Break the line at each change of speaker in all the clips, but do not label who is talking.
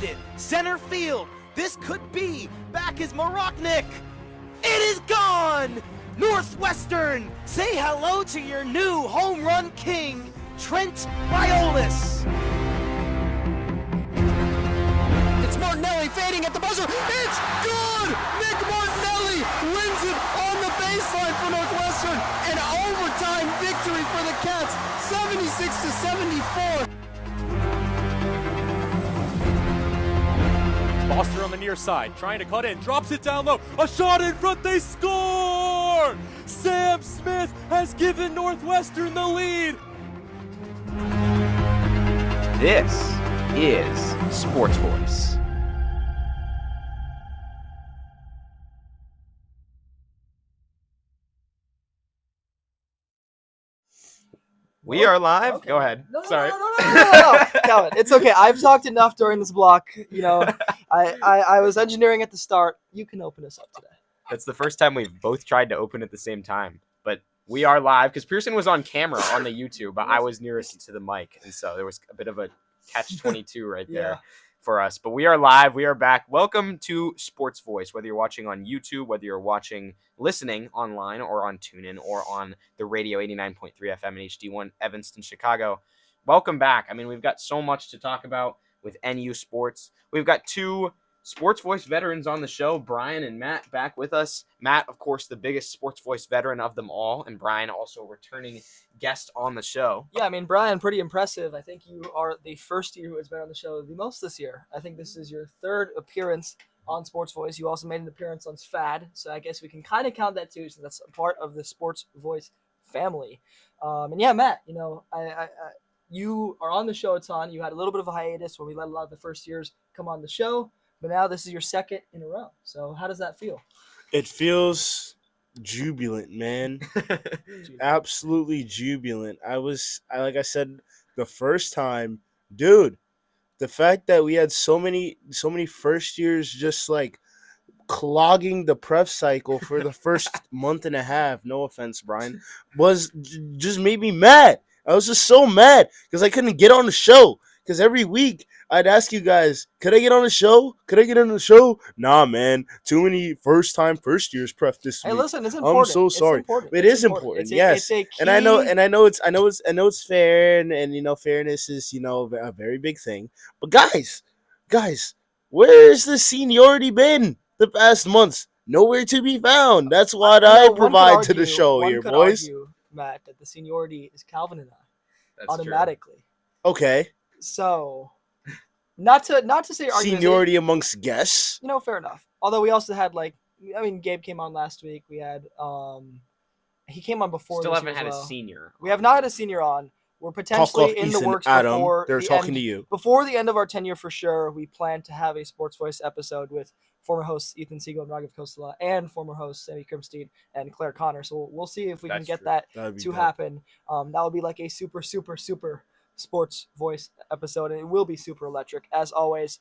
it. Center field. This could be back as Maroknik. It is gone! Northwestern, say hello to your new home run king, Trent Violas. It's Martinelli fading at the buzzer. It's good! Nick Martinelli wins it on the baseline for Northwestern. An overtime victory for the Cats, 76-74.
Foster on the near side, trying to cut in, drops it down low, a shot in front, they score! Sam Smith has given Northwestern the lead!
This is SportsVoice. We are live.
Okay.
Go ahead.
No,
Sorry.
No. Calvin, it's okay. I've talked enough during this block. You know, I was engineering at the start. You can open us up today.
That's the first time we've both tried to open at the same time. But we are live because Pierson was on camera on the YouTube, but I was nearest to the mic. And so there was a bit of a catch-22 right there for us. But we are live. We are back. Welcome to SportsVoice, whether you're watching on YouTube, whether you're listening online or on TuneIn or on the radio 89.3 FM and HD1 Evanston, Chicago. Welcome back. I mean, we've got so much to talk about with NU sports. We've got two SportsVoice veterans on the show, Brian and Matt, back with us. Matt, of course, the biggest SportsVoice veteran of them all, and Brian, also a returning guest on the show.
Yeah, I mean, Brian, pretty impressive. I think you are the first year who has been on the show the most this year. I think this is your third appearance on SportsVoice. You also made an appearance on SFAD, so I guess we can kind of count that too, so that's a part of the SportsVoice family. And yeah, Matt, you know, you are on the show a ton. You had a little bit of a hiatus where we let a lot of the first years come on the show, but now this is your second in a row. So how does that feel?
It feels jubilant, man. Absolutely jubilant. Like I said the first time, dude, the fact that we had so many first years just like clogging the prep cycle for the first month and a half, no offense, Brian, was just made me mad. I was just so mad because I couldn't get on the show. Because every week I'd ask you guys, could I get on the show? Could I get on the show? Nah, man. Too many first years prep this week.
Hey, listen, it's important.
I'm so sorry. It is important. Yes. And I know it's fair and you know, fairness is, you know, a very big thing. But guys, where's the seniority been the past months? Nowhere to be found. That's what I provide to the show here, boys.
Argue, Matt, that the seniority is Calvin and I.
That's
automatically.
True.
Okay.
So, not to say
seniority amongst guests.
You know, fair enough. Although we also had Gabe came on last week. We had he came on before.
Still
this
haven't had
as well.
a senior.
We have not had a senior on. We're potentially in the works
Adam,
before
they're
the
talking
end,
to you.
Before the end of our tenure for sure. We plan to have a SportsVoice episode with former hosts Ethan Siegel and Raghav Kostala and former hosts Sammy Krimstein and Claire Connor. So we'll see if we can get that to happen. That would be like a super SportsVoice episode, and it will be super electric as always.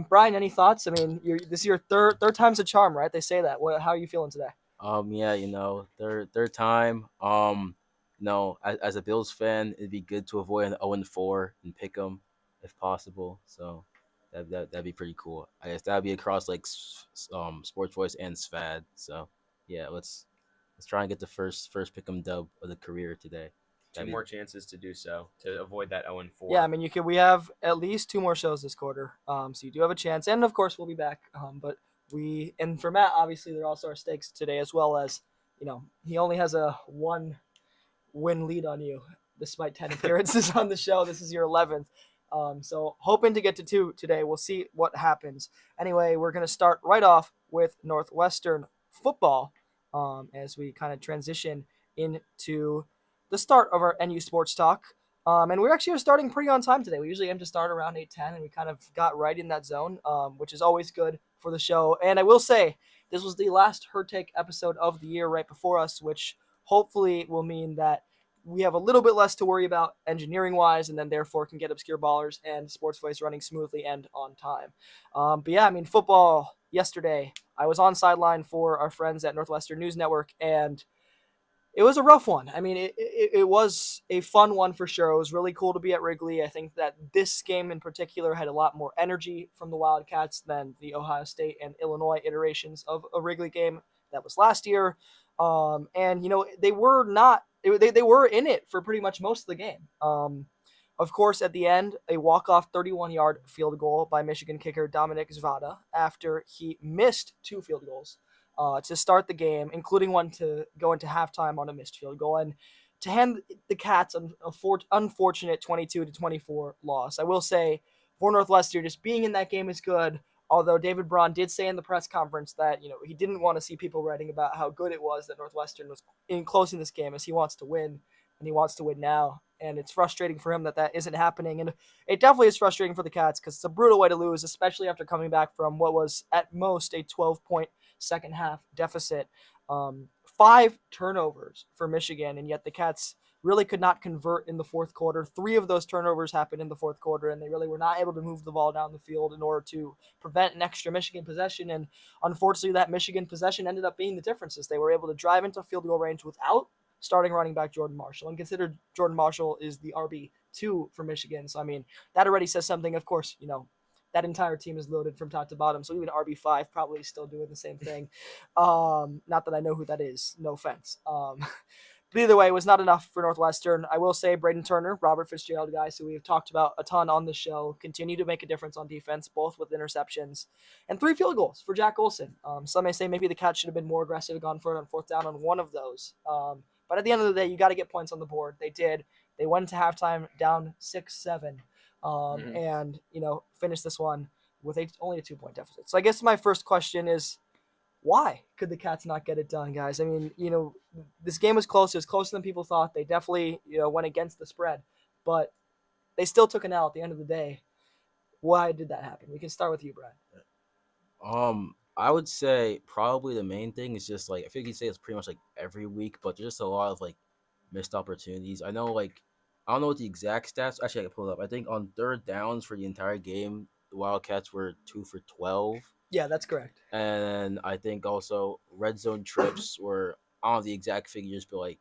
Brian, any thoughts? I mean, this is your third time's a charm, right? They say that. How are you feeling today?
Yeah, you know, third time. No, as a Bills fan, it'd be good to avoid an 0-4 and pick them if possible. So that'd be pretty cool. I guess that'd be across like SportsVoice and SFAD. So yeah, let's try and get the first pick 'em dub of the career today.
Two more chances to do so to avoid that 0-4.
Yeah, I mean, we have at least 2 more shows this quarter, so you do have a chance. And of course, we'll be back. But for Matt, obviously, there also are stakes today, as well as, you know, he only has a 1-win lead on you, despite 10 appearances on the show. This is your 11th. So hoping to get to 2 today. We'll see what happens. Anyway, we're going to start right off with Northwestern football as we kind of transition into the start of our NU Sports Talk. And we're actually starting pretty on time today. We usually aim to start around 8:10, and we kind of got right in that zone, which is always good for the show. And I will say, this was the last Her Take episode of the year right before us, which hopefully will mean that we have a little bit less to worry about engineering-wise, and then therefore can get Obscure Ballers and SportsVoice running smoothly and on time. But yeah, I mean, football yesterday, I was on sideline for our friends at Northwestern News Network, and It was a rough one. I mean, it was a fun one for sure. It was really cool to be at Wrigley. I think that this game in particular had a lot more energy from the Wildcats than the Ohio State and Illinois iterations of a Wrigley game that was last year. And, they were not, they were in it for pretty much most of the game. Of course, at the end, a walk-off 31-yard field goal by Michigan kicker Dominic Zvada after he missed 2 field goals to start the game, including one to go into halftime on a missed field goal, and to hand the Cats an unfortunate 22-24 loss. I will say, for Northwestern, just being in that game is good. Although David Braun did say in the press conference that he didn't want to see people writing about how good it was that Northwestern was in closing this game, as he wants to win, and he wants to win now. And it's frustrating for him that isn't happening. And it definitely is frustrating for the Cats because it's a brutal way to lose, especially after coming back from what was at most a 12-point second half deficit. 5 turnovers for Michigan, and yet the Cats really could not convert in the fourth quarter. 3 of those turnovers happened in the fourth quarter, and they really were not able to move the ball down the field in order to prevent an extra Michigan possession. And unfortunately, that Michigan possession ended up being the differences. They were able to drive into field goal range without starting running back Jordan Marshall. And consider Jordan Marshall is the RB2 for Michigan. So, I mean, that already says something. Of course, that entire team is loaded from top to bottom. So even RB5 probably still doing the same thing. Not that I know who that is. No offense. But either way, it was not enough for Northwestern. I will say Braden Turner, Robert Fitzgerald, guys who we've talked about a ton on the show, continue to make a difference on defense, both with interceptions and 3 field goals for Jack Olson. Some may say maybe the Cats should have been more aggressive and gone for it on fourth down on one of those. But at the end of the day, you got to get points on the board. They did. They went to halftime down 6-7 and, finished this one with only a 2-point deficit. So I guess my first question is, why could the Cats not get it done, guys? I mean, this game was close. It was closer than people thought. They definitely, went against the spread, but they still took an L at the end of the day. Why did that happen? We can start with you, Brad.
I would say probably the main thing is just I think you say it's pretty much every week, but there's just a lot of missed opportunities. I know I don't know what the exact stats. Actually, I can pull it up. I think on third downs for the entire game, the Wildcats were 2 for 12.
Yeah, that's correct.
And I think also red zone trips were, I don't know the exact figures, but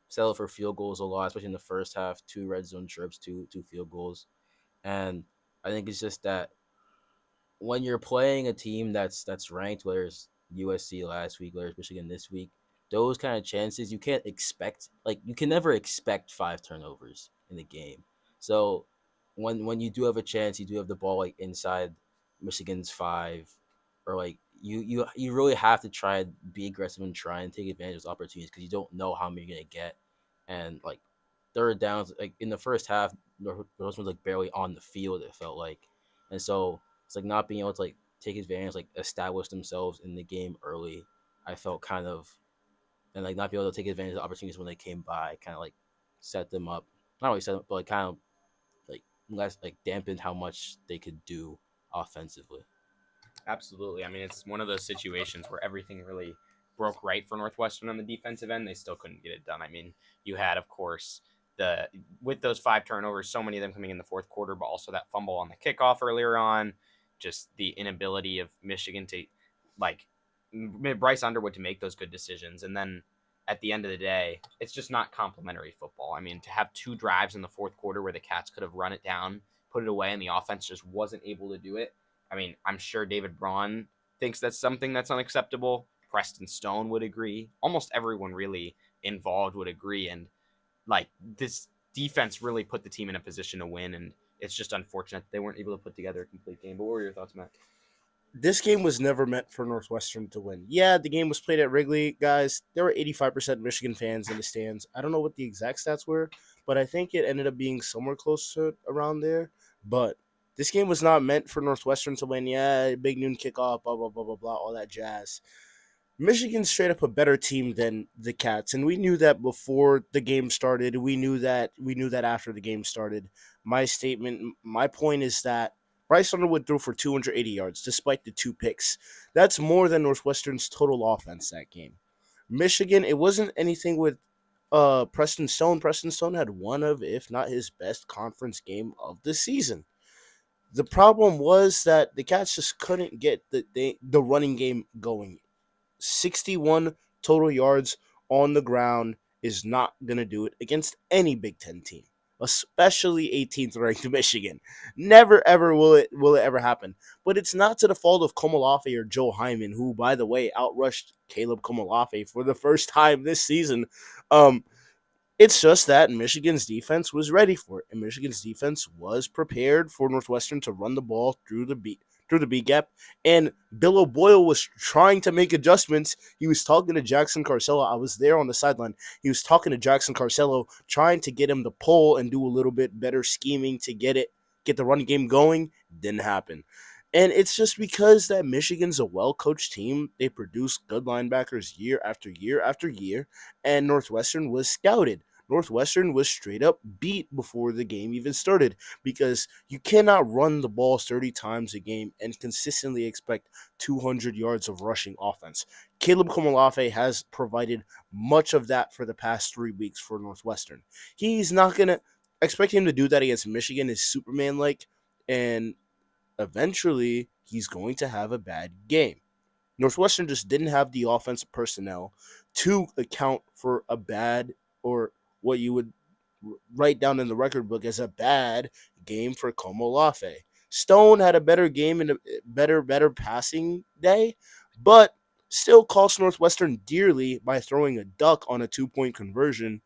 settle for field goals a lot, especially in the first half. 2 red zone trips, two field goals, and I think it's just that when you're playing a team that's ranked, whether it's USC last week, whether it's Michigan this week, those kind of chances you can't expect. You can never expect 5 turnovers in the game. So when you do have a chance, you do have the ball inside Michigan's 5, or you really have to try and be aggressive and try and take advantage of those opportunities because you don't know how many you're gonna get. And third downs, in the first half, those was barely on the field. It felt and so it's not being able to take advantage, establish themselves in the game early. I felt kind of, and not be able to take advantage of the opportunities when they came by, kind of set them up. Not really set them up, but kind of less dampened how much they could do offensively.
Absolutely. I mean, it's one of those situations where everything really broke right for Northwestern on the defensive end. They still couldn't get it done. I mean, you had, of course, with those 5 turnovers, so many of them coming in the fourth quarter, but also that fumble on the kickoff earlier on, just the inability of Michigan to, Bryce Underwood to make those good decisions. And then at the end of the day, it's just not complimentary football. I mean, to have 2 drives in the fourth quarter where the Cats could have run it down, put it away, and the offense just wasn't able to do it. I mean, I'm sure David Braun thinks that's something that's unacceptable. Preston Stone would agree. Almost everyone really involved would agree. And this defense really put the team in a position to win. And it's just unfortunate they weren't able to put together a complete game. But what were your thoughts, Matt?
This game was never meant for Northwestern to win. Yeah, the game was played at Wrigley. Guys, there were 85% Michigan fans in the stands. I don't know what the exact stats were, but I think it ended up being somewhere close to around there. But this game was not meant for Northwestern to win. Yeah, big noon kickoff, blah, blah, blah, blah, blah, all that jazz. Michigan's straight up a better team than the Cats, and we knew that before the game started. We knew that after the game started. My point is that Bryce Underwood threw for 280 yards despite the 2 picks. That's more than Northwestern's total offense that game. Michigan, it wasn't anything with Preston Stone. Preston Stone had one of, if not his best conference game of the season. The problem was that the Cats just couldn't get the running game going. 61 total yards on the ground is not going to do it against any Big Ten team, especially 18th ranked Michigan. Never ever will it ever happen. But it's not to the fault of Komolafe or Joe Hyman, who, by the way, outrushed Caleb Komolafe for the first time this season. It's just that Michigan's defense was ready for it, and Michigan's defense was prepared for Northwestern to run the ball through the B gap. And Bill O'Boyle was trying to make adjustments. He was talking to Jackson Carcello. I was there on the sideline. He was talking to Jackson Carcello, trying to get him to pull and do a little bit better scheming to get the run game going. Didn't happen. And it's just because that Michigan's a well-coached team. They produce good linebackers year after year after year, and Northwestern was scouted. Northwestern was straight up beat before the game even started, because you cannot run the ball 30 times a game and consistently expect 200 yards of rushing offense. Caleb Komolafe has provided much of that for the past 3 weeks for Northwestern. He's not going to expect him to do that against Michigan is Superman-like, and eventually he's going to have a bad game. Northwestern just didn't have the offensive personnel to account for a bad, or what you would write down in the record book as a bad game for Komolafe. Stone had a better game and a better passing day, but still cost Northwestern dearly by throwing a duck on a 2-point conversion.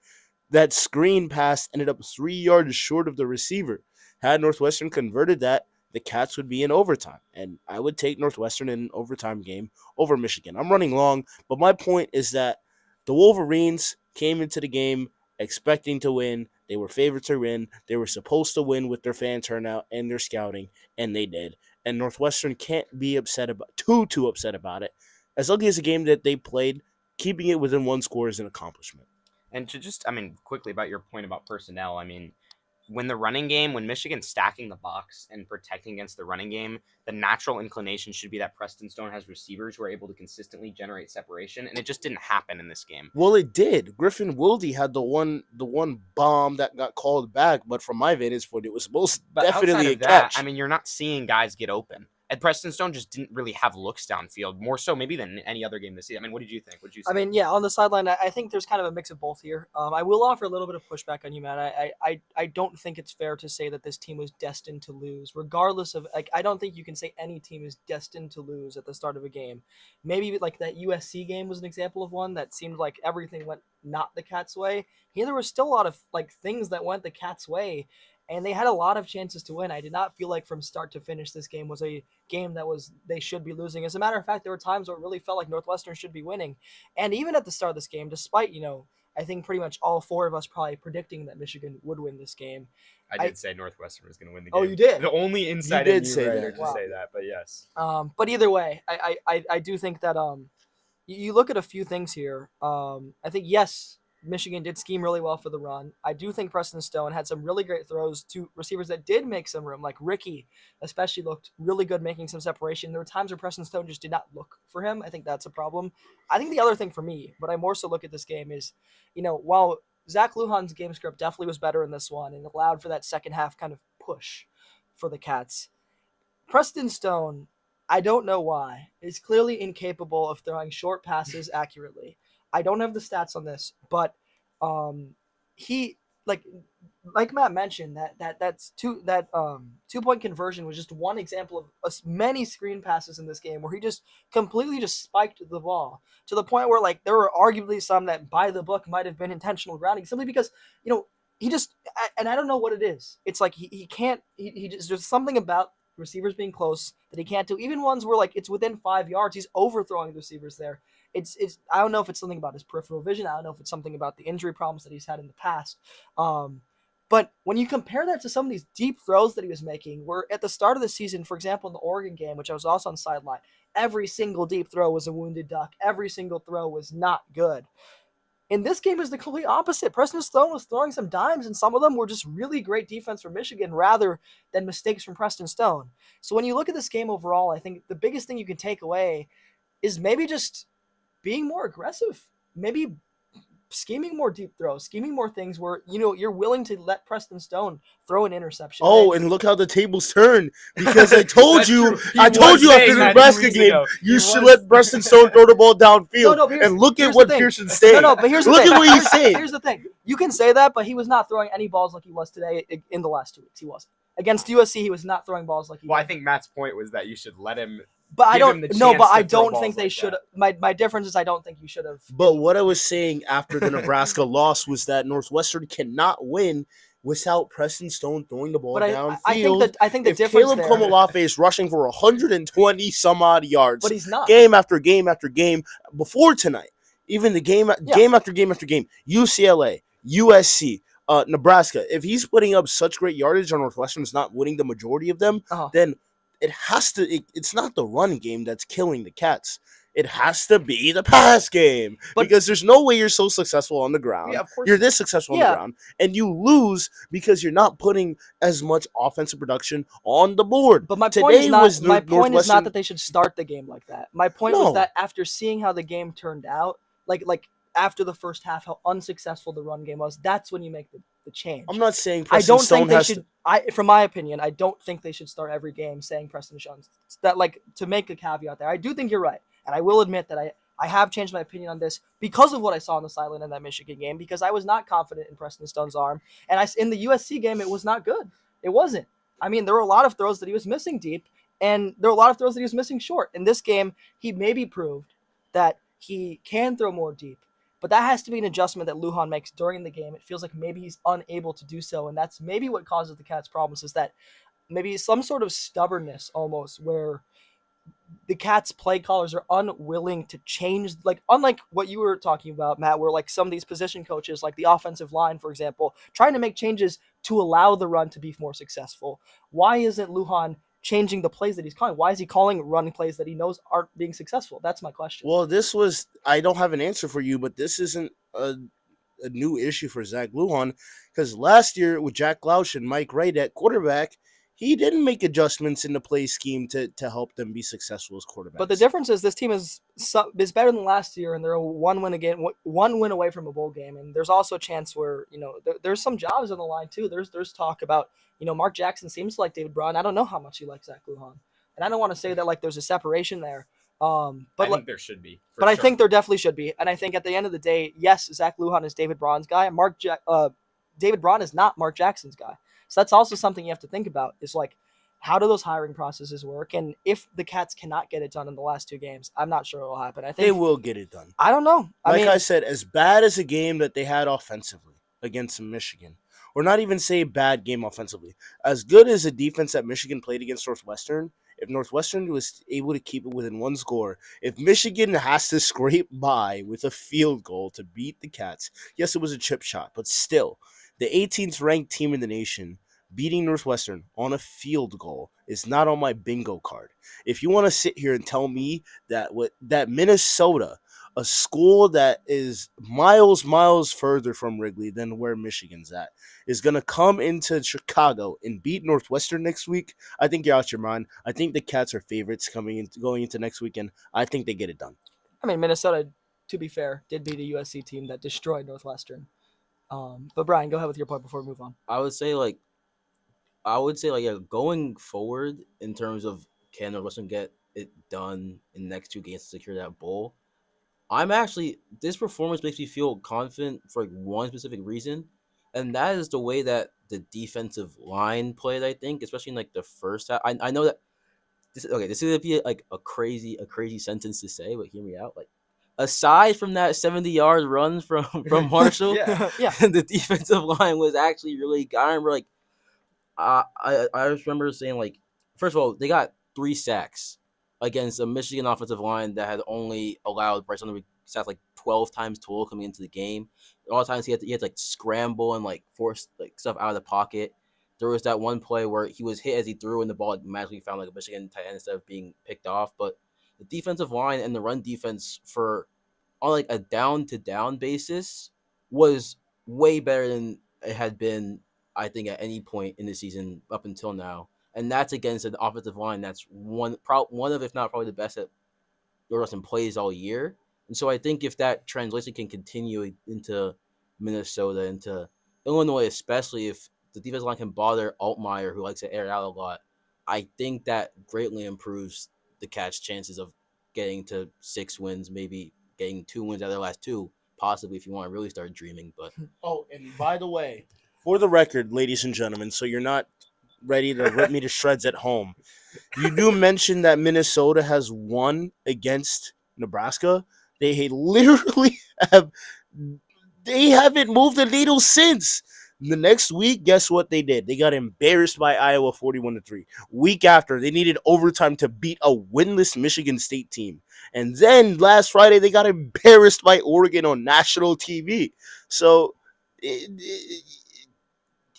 That screen pass ended up 3 yards short of the receiver. Had Northwestern converted that, the Cats would be in overtime, and I would take Northwestern in an overtime game over Michigan. I'm running long, but my point is that the Wolverines came into the game expecting to win. They were favored to win. They were supposed to win with their fan turnout and their scouting, and they did. And Northwestern can't be too upset about it. As ugly as a game that they played, keeping it within one score is an accomplishment.
And to just, quickly about your point about personnel, when Michigan's stacking the box and protecting against the running game, the natural inclination should be that Preston Stone has receivers who are able to consistently generate separation, and it just didn't happen in this game.
Well, it did. Griffin Wilde had the one bomb that got called back, but from my vantage point, it was most definitely a catch.
You're not seeing guys get open. And Preston Stone just didn't really have looks downfield, more so maybe than any other game this season. What did you think? What did you say?
On the sideline, I think there's kind of a mix of both here. I will offer a little bit of pushback on you, Matt. I don't think it's fair to say that this team was destined to lose, regardless of, I don't think you can say any team is destined to lose at the start of a game. Maybe like that USC game was an example of one that seemed like everything went not the Cats' way. Here, there was still a lot of things that went the Cats' way, and they had a lot of chances to win. I did not feel like from start to finish this game was a game that they should be losing. As a matter of fact, there were times where it really felt like Northwestern should be winning. And even at the start of this game, despite, I think pretty much all four of us probably predicting that Michigan would win this game.
I did say Northwestern was going to win the game.
Oh, you did?
The only inside
you did say that.
To say that, but yes.
But either way, I do think that you look at a few things here. I think, yes, Michigan did scheme really well for the run. I do think Preston Stone had some really great throws to receivers that did make some room, like Ricky especially looked really good making some separation. There were times where Preston Stone just did not look for him. I think that's a problem. I think the other thing for me, but I more so look at this game is, while Zach Lujan's game script definitely was better in this one and allowed for that second half kind of push for the Cats, Preston Stone, I don't know why, is clearly incapable of throwing short passes accurately. I don't have the stats on this, but he like Matt mentioned that 2-point conversion was just one example of many screen passes in this game where he just completely just spiked the ball to the point where there were arguably some that by the book might have been intentional grounding simply because he just, and I don't know what it is. It's like he can't he just, there's something about receivers being close that he can't do. Even ones where it's within 5 yards, he's overthrowing the receivers there. It's I don't know if it's something about his peripheral vision. I don't know if it's something about the injury problems that he's had in the past. But when you compare that to some of these deep throws that he was making, where at the start of the season, for example, in the Oregon game, which I was also on sideline, every single deep throw was a wounded duck. Every single throw was not good. In this game, is the complete opposite. Preston Stone was throwing some dimes, and some of them were just really great defense from Michigan rather than mistakes from Preston Stone. So when you look at this game overall, I think the biggest thing you can take away is maybe just being more aggressive. Maybe scheming more deep throws, scheming more things where, you're willing to let Preston Stone throw an interception.
Oh, and look how the tables turn, because I told
That's
you,
true. He
I told
was
you after
saying
the
that 2
Nebraska
weeks
game,
ago.
you
He
should
was-
let Preston Stone throw the ball downfield.
No, but here's-
and look at
here's
what
the thing.
Pierson's saying.
No, but here's the
Look
thing.
at what he's saying.
Here's the thing. You can say that, but he was not throwing any balls like he was today in the last 2 weeks. He wasn't. Against USC, he was not throwing balls like he
Well, I
did.
think Matt's point was that you should let him.
But I
give him
don't.
the
No,
chance
but
to
I
throw
don't
balls
think they
like
should.
that.
My difference is I don't think you should have.
But what I was saying after the Nebraska loss was that Northwestern cannot win without Preston Stone throwing the ball
But
downfield.
I think the
If
difference
Caleb
there.
Komolafe is rushing for 120 some odd yards,
But he's not.
game after game after game before tonight, even the game after game after game, UCLA, USC, Nebraska. If he's putting up such great yardage on Northwestern is not winning the majority of them,
Uh-huh.
then it has to. It's not the run game that's killing the Cats. It has to be the pass game, because there's no way you're so successful on the ground.
Yeah, of course.
You're this successful on the
Yeah.
ground, and you lose because you're not putting as much offensive production on the board.
But my
Today
point is not.
was
My point is
Northwestern-
not that they should start the game like that. My point was
No.
that after seeing how the game turned out, like after the first half, how unsuccessful the run game was, that's when you make the change.
I'm not saying
I
Preston
don't
Stone
think they
has
should.
to.
From my opinion, I don't think they should start every game saying Preston Stone. That, like, to make a caveat there, I do think you're right, and I will admit that I have changed my opinion on this because of what I saw on the sideline in that Michigan game, because I was not confident in Preston Stone's arm, and in the USC game it was not good. It wasn't. I mean, there were a lot of throws that he was missing deep, and there were a lot of throws that he was missing short. In this game, he maybe proved that he can throw more deep. But that has to be an adjustment that Lujan makes during the game. It feels like maybe he's unable to do so, and that's maybe what causes the Cats problems, is that maybe some sort of stubbornness almost, where the Cats play callers are unwilling to change, like unlike what you were talking about, Matt, where like some of these position coaches, like the offensive line, for example, trying to make changes to allow the run to be more successful. Why isn't Lujan changing the plays that he's calling? Why is he calling run plays that he knows aren't being successful? That's my question.
Well, I don't have an answer for you, but this isn't a new issue for Zach Lujan, because last year with Jack Lausch and Mike Wright at quarterback, he didn't make adjustments in the play scheme to help them be successful as quarterbacks.
But the difference is this team is better than last year, and they're one win away from a bowl game. And there's also a chance where there's some jobs on the line too. There's talk about Mark Jackson seems to like David Braun. I don't know how much he likes Zach Lujan, and I don't want to say that like there's a separation there. But
I think there should be.
I think there definitely should be. And I think at the end of the day, yes, Zach Lujan is David Braun's guy. David Braun is not Mark Jackson's guy. So that's also something you have to think about, is like, how do those hiring processes work? And if the Cats cannot get it done in the last 2 games, I'm not sure it will happen. I think
they will get it done.
I don't know.
I said, as bad as a game that they had offensively against Michigan, or not even say bad game offensively, as good as the defense that Michigan played against Northwestern, if Northwestern was able to keep it within 1 score, if Michigan has to scrape by with a field goal to beat the Cats, yes, it was a chip shot, but still, the 18th ranked team in the nation beating Northwestern on a field goal is not on my bingo card. If you want to sit here and tell me that Minnesota, a school that is miles further from Wrigley than where Michigan's at, is going to come into Chicago and beat Northwestern next week, I think you're out your mind. I think the Cats are favorites going into next weekend. I think they get it done.
I mean, Minnesota, to be fair, did beat a USC team that destroyed Northwestern. But Brian, go ahead with your point before we move on.
I would say going forward in terms of can Northwestern get it done in the next 2 games to secure that bowl, this performance makes me feel confident for one specific reason, and that is the way that the defensive line played. I think, especially in the first half. I know that this is gonna be a crazy sentence to say, but hear me out. Aside from that 70-yard run from Marshall,
Yeah.
the defensive line was actually really good. I remember I just remember saying first of all, they got 3 sacks against a Michigan offensive line that had only allowed Bryce Young to be sacked 12 times total coming into the game. All the times he had to scramble and force stuff out of the pocket. There was that one play where he was hit as he threw and the ball magically found a Michigan tight end instead of being picked off. But the defensive line and the run defense on a down-to-down basis was way better than it had been, I think, at any point in the season up until now. And that's against an offensive line that's one of, if not probably the best that Northwestern plays all year. And so I think if that translation can continue into Minnesota, into Illinois, especially if the defensive line can bother Altmaier, who likes to air it out a lot, I think that greatly improves the Cats' chances of getting to 6 wins, maybe getting 2 wins out of their last 2, possibly if you want to really start dreaming. But
Oh, and by the way, for the record, ladies and gentlemen, so you're not ready to rip me to shreds at home, you do mention that Minnesota has won against Nebraska. They literally have. They haven't moved the needle since. The next week, guess what they did? They got embarrassed by Iowa 41-3. Week after, they needed overtime to beat a winless Michigan State team. And then last Friday, they got embarrassed by Oregon on national TV. So,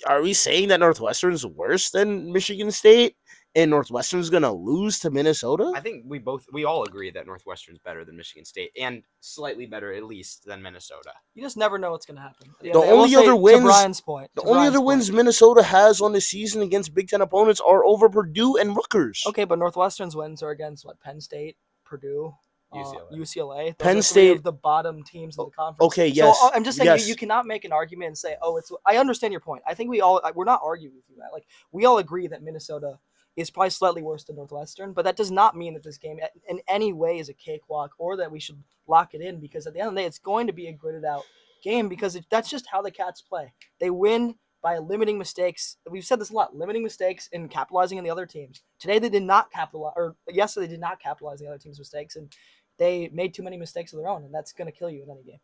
are we saying that Northwestern's worse than Michigan State and Northwestern's going to lose to Minnesota?
I think we all agree that Northwestern's better than Michigan State and slightly better at least than Minnesota.
You just never know what's going to happen.
The only other wins,
to Brian's point,
the only other wins Minnesota has on the season against Big Ten opponents are over Purdue and Rutgers.
Okay, but Northwestern's wins are against Penn State, Purdue, UCLA. Those
Penn
are
State,
three of the bottom teams in the conference.
Okay, yes.
So I'm just saying
yes.
you cannot make an argument and say, "Oh, it's." I understand your point. I think we're not arguing with you, Matt. Like we all agree that Minnesota is probably slightly worse than Northwestern, but that does not mean that this game in any way is a cakewalk or that we should lock it in, because at the end of the day, it's going to be a gritted out game because that's just how the Cats play. They win by limiting mistakes. We've said this a lot, limiting mistakes and capitalizing on the other teams. Today they did not capitalize, or yesterday they did not capitalize on the other team's mistakes, and they made too many mistakes of their own, and that's going to kill you in any game.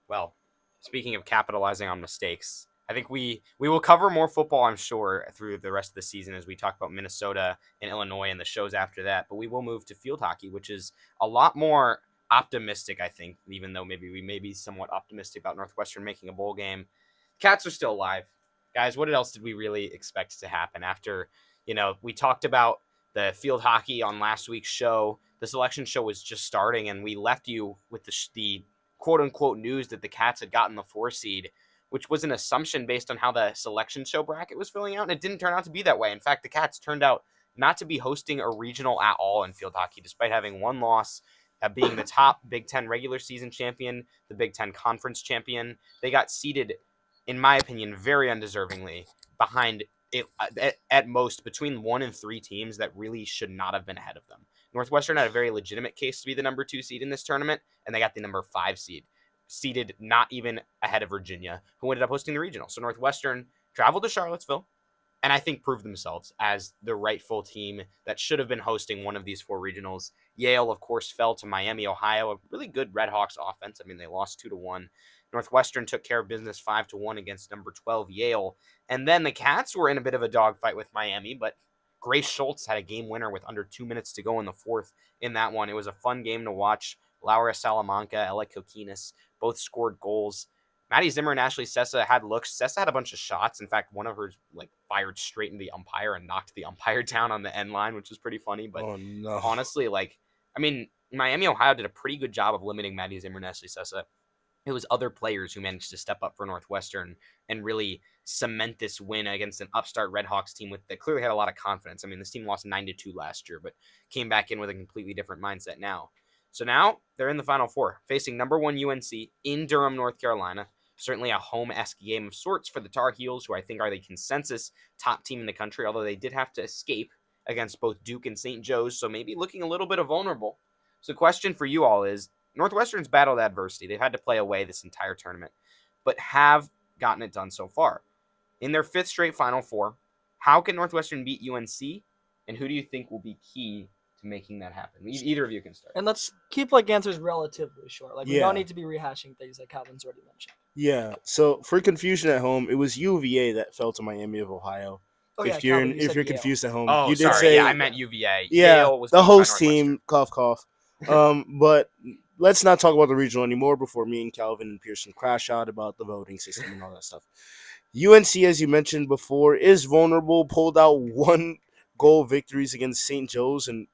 Well, speaking of capitalizing on mistakes, I think we will cover more football, I'm sure, through the rest of the season as we talk about Minnesota and Illinois and the shows after that. But we will move to field hockey, which is a lot more optimistic, I think, even though maybe we may be somewhat optimistic about Northwestern making a bowl game. Cats are still alive. Guys, what else did we really expect to happen after, we talked about the field hockey on last week's show. The selection show was just starting, and we left you with the quote-unquote news that the Cats had gotten the 4 seed, which was an assumption based on how the selection show bracket was filling out, and it didn't turn out to be that way. In fact, the Cats turned out not to be hosting a regional at all in field hockey, despite having one loss, being the top Big Ten regular season champion, the Big Ten conference champion. They got seeded, in my opinion, very undeservingly behind it, at most between 1 and 3 teams that really should not have been ahead of them. Northwestern had a very legitimate case to be the number 2 seed in this tournament, and they got the number 5 seed, seeded not even ahead of Virginia, who ended up hosting the regional. So Northwestern traveled to Charlottesville, and I think proved themselves as the rightful team that should have been hosting one of these 4 regionals. Yale, of course, fell to Miami, Ohio, a really good Red Hawks offense. I mean, they lost 2-1. Northwestern took care of business 5-1 against number 12 Yale. And then the Cats were in a bit of a dogfight with Miami, but Grace Schultz had a game winner with under 2 minutes to go in the 4th in that one. It was a fun game to watch. Laura Salamanca, Ella Kokinis both scored goals. Maddie Zimmer and Ashley Sessa had looks. Sessa had a bunch of shots. In fact, one of hers fired straight into the umpire and knocked the umpire down on the end line, which was pretty funny. But honestly, Miami, Ohio did a pretty good job of limiting Maddie Zimmer and Ashley Sessa. It was other players who managed to step up for Northwestern and really cement this win against an upstart Red Hawks team that clearly had a lot of confidence. I mean, this team lost 9-2 last year, but came back in with a completely different mindset now. So now they're in the Final Four, facing number 1 UNC in Durham, North Carolina. Certainly a home-esque game of sorts for the Tar Heels, who I think are the consensus top team in the country, although they did have to escape against both Duke and St. Joe's, so maybe looking a little bit vulnerable. So the question for you all is, Northwestern's battled adversity. They've had to play away this entire tournament, but have gotten it done so far. In their 5th straight Final Four, how can Northwestern beat UNC, and who do you think will be key to making that happen? Either of you can start.
And let's keep answers relatively short. We don't need to be rehashing things that Calvin's already mentioned.
Yeah. So for confusion at home, it was UVA that fell to Miami of Ohio. If you're confused at home,
you
did
sorry.
say
I meant UVA.
Yeah,
Yale was
the host team. Cough, cough. But let's not talk about the regional anymore before me and Calvin and Pierson crash out about the voting system and all that stuff. UNC, as you mentioned before, is vulnerable. Pulled out 1-goal victories against St. Joe's and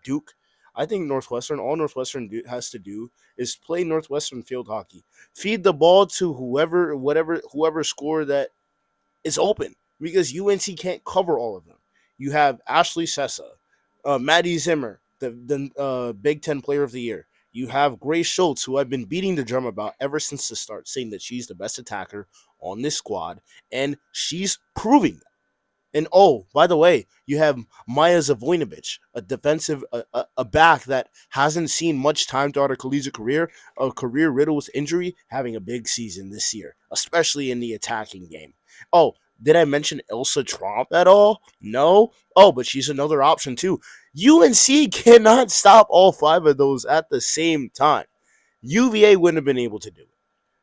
Duke. I think all Northwestern has to do is play Northwestern field hockey. Feed the ball to whoever score that is open, because UNC can't cover all of them. You have Ashley Sessa, Maddie Zimmer, the Big Ten Player of the Year. You have Grace Schultz, who I've been beating the drum about ever since the start, saying that she's the best attacker on this squad, and she's proving that. And oh, by the way, you have Maya Zavoinovich, a defensive, a back that hasn't seen much time throughout her collegiate career, a career riddled with injury, having a big season this year, especially in the attacking game. Oh, did I mention Elsa Tromp at all? No. Oh, but she's another option too. UNC cannot stop all 5 of those at the same time. UVA wouldn't have been able to do it.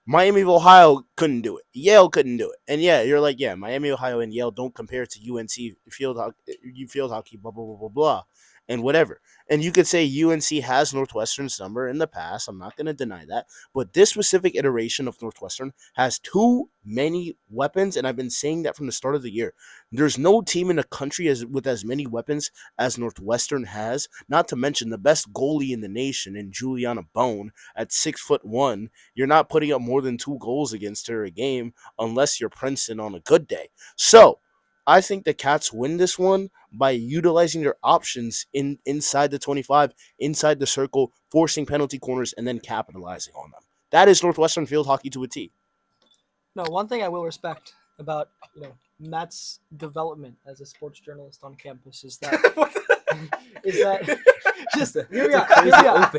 Miami of Ohio couldn't do it. Yale couldn't do it. And yeah, you're like, yeah, Miami, Ohio, and Yale don't compare to UNC field hockey, blah, blah, blah, blah, blah, and whatever. And you could say UNC has Northwestern's number in the past. I'm not going to deny that. But this specific iteration of Northwestern has too many weapons, and I've been saying that from the start of the year. There's no team in the country with as many weapons as Northwestern has, not to mention the best goalie in the nation in Juliana Bone at 6'1". You're not putting up more than 2 goals against her a game unless you're Princeton on a good day. So I think the Cats win this one by utilizing their options inside the 25, inside the circle, forcing penalty corners, and then capitalizing on them. That is Northwestern field hockey to a T.
No, one thing I will respect about Matt's development as a sports journalist on campus is that just hear me out.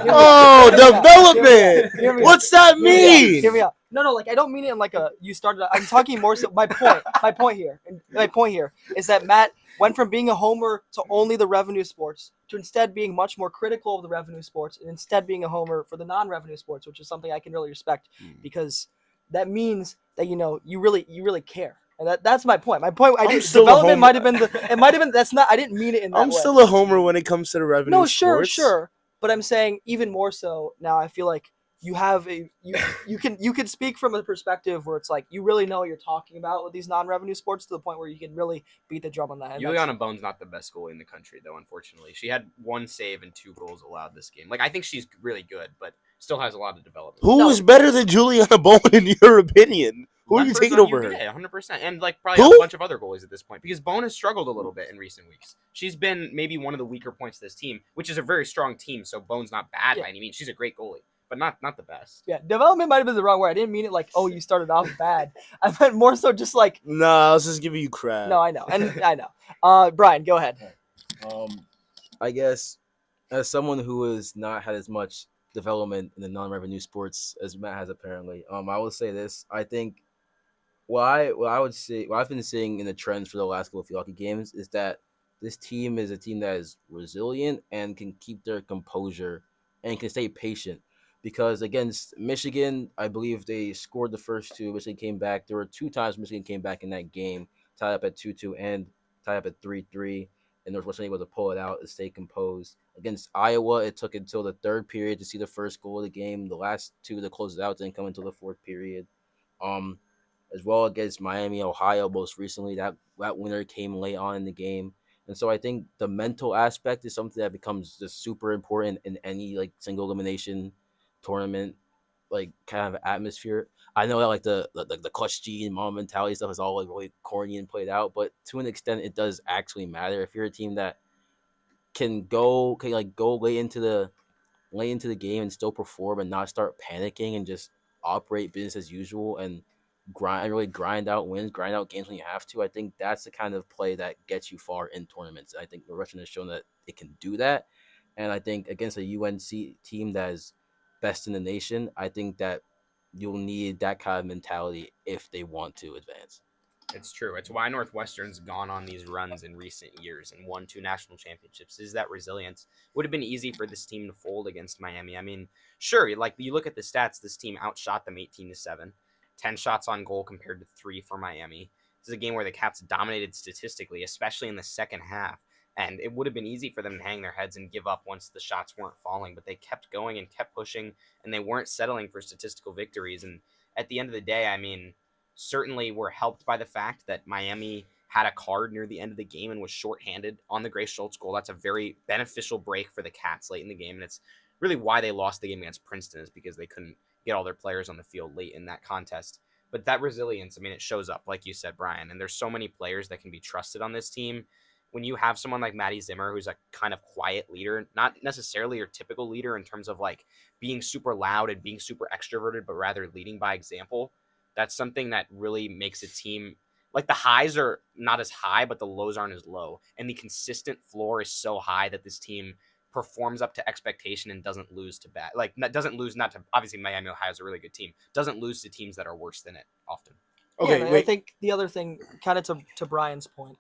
Oh, development! What's that mean?
Hear me out. No, like I don't mean it in like a you started. I'm talking more so. My point here is that Matt went from being a homer to only the revenue sports to instead being much more critical of the revenue sports and instead being a homer for the non-revenue sports, which is something I can really respect because that means that you really care. And that's my point. My point, development might have been that's not. I didn't mean it in that way.
I'm still a homer when it comes to the revenue.
No,
sports.
sure. But I'm saying even more so now. I feel like you have you can speak from a perspective where it's like you really know what you're talking about with these non-revenue sports to the point where you can really beat the drum on that.
Juliana Bone's not the best goalie in the country, though. Unfortunately, she had 1 save and 2 goals allowed this game. Like I think she's really good, but still has a lot of development.
Who is better than Juliana Bone in your opinion? Who are you taking over her?
100%. And like probably a bunch of other goalies at this point because Bone has struggled a little bit in recent weeks. She's been maybe one of the weaker points of this team, which is a very strong team. So Bone's not bad by any means. She's a great goalie, but not the best.
Yeah, development might have been the wrong word. I didn't mean it like, oh, you started off bad. I meant more so just like.
No, I was just giving you crap.
No, I know, and I know. Brian, go ahead.
I guess as someone who has not had as much development in the non-revenue sports as Matt has apparently, I will say this. I think what I've been seeing in the trends for the last couple of field hockey games is that this team is a team that is resilient and can keep their composure and can stay patient. Because against Michigan, I believe they scored the first 2. Michigan came back. There were 2 times Michigan came back in that game, tied up at 2-2 and tied up at 3-3. And Northwestern able to pull it out and stay composed. Against Iowa, it took until the 3rd period to see the first goal of the game. The last 2 to close it out didn't come until the 4th period. As well against Miami, Ohio, most recently, that winner came late on in the game. And so I think the mental aspect is something that becomes just super important in any like single elimination tournament, like kind of atmosphere. I know that like the clutch G and mom mentality stuff is all like really corny and played out, but to an extent, it does actually matter. If you're a team that can go late into the game and still perform and not start panicking and just operate business as usual and grind out wins, grind out games when you have to. I think that's the kind of play that gets you far in tournaments. I think the Russian has shown that it can do that. And I think against a UNC team that is best in the nation, I think that you'll need that kind of mentality if they want to advance.
It's true. It's why Northwestern's gone on these runs in recent years and won 2 national championships. Is that resilience? Would have been easy for this team to fold against Miami. I mean, sure, like you look at the stats, this team outshot them 18-7. 10 shots on goal compared to 3 for Miami. This is a game where the Cats dominated statistically, especially in the second half. And it would have been easy for them to hang their heads and give up once the shots weren't falling. But they kept going and kept pushing, and they weren't settling for statistical victories. And at the end of the day, I mean, certainly we're helped by the fact that Miami had a card near the end of the game and was shorthanded on the Grace Schultz goal. That's a very beneficial break for the Cats late in the game. And it's really why they lost the game against Princeton, is because they couldn't get all their players on the field late in that contest. But that resilience, I mean, it shows up, like you said, Brian, and there's so many players that can be trusted on this team. when you have someone like Maddie Zimmer, who's a kind of quiet leader, not necessarily your typical leader in terms of like being super loud and being super extroverted, but rather leading by example, that's something that really makes a team, like the highs are not as high, but the lows aren't as low. And the consistent floor is so high that this team performs up to expectation and doesn't lose to bad, like doesn't lose, not to, obviously Miami Ohio is a really good team, doesn't lose to teams that are worse than it often.
Okay,
yeah, and I
wait.
think the other thing, kind of to Brian's point,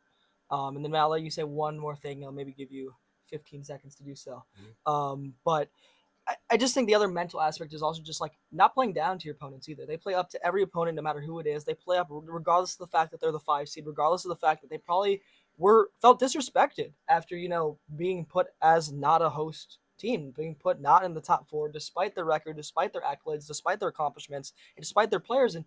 and then Matt, I'll let you say one more thing. I'll maybe give you 15 seconds to do so. But I just think the other mental aspect is also just like not playing down to your opponents either. They play up to every opponent, no matter who it is. They play up regardless of the fact that they're the 5 seed, regardless of the fact that they probably felt disrespected after, being put as not a host team, being put not in the top 4, despite their record, despite their accolades, despite their accomplishments, and despite their players. And,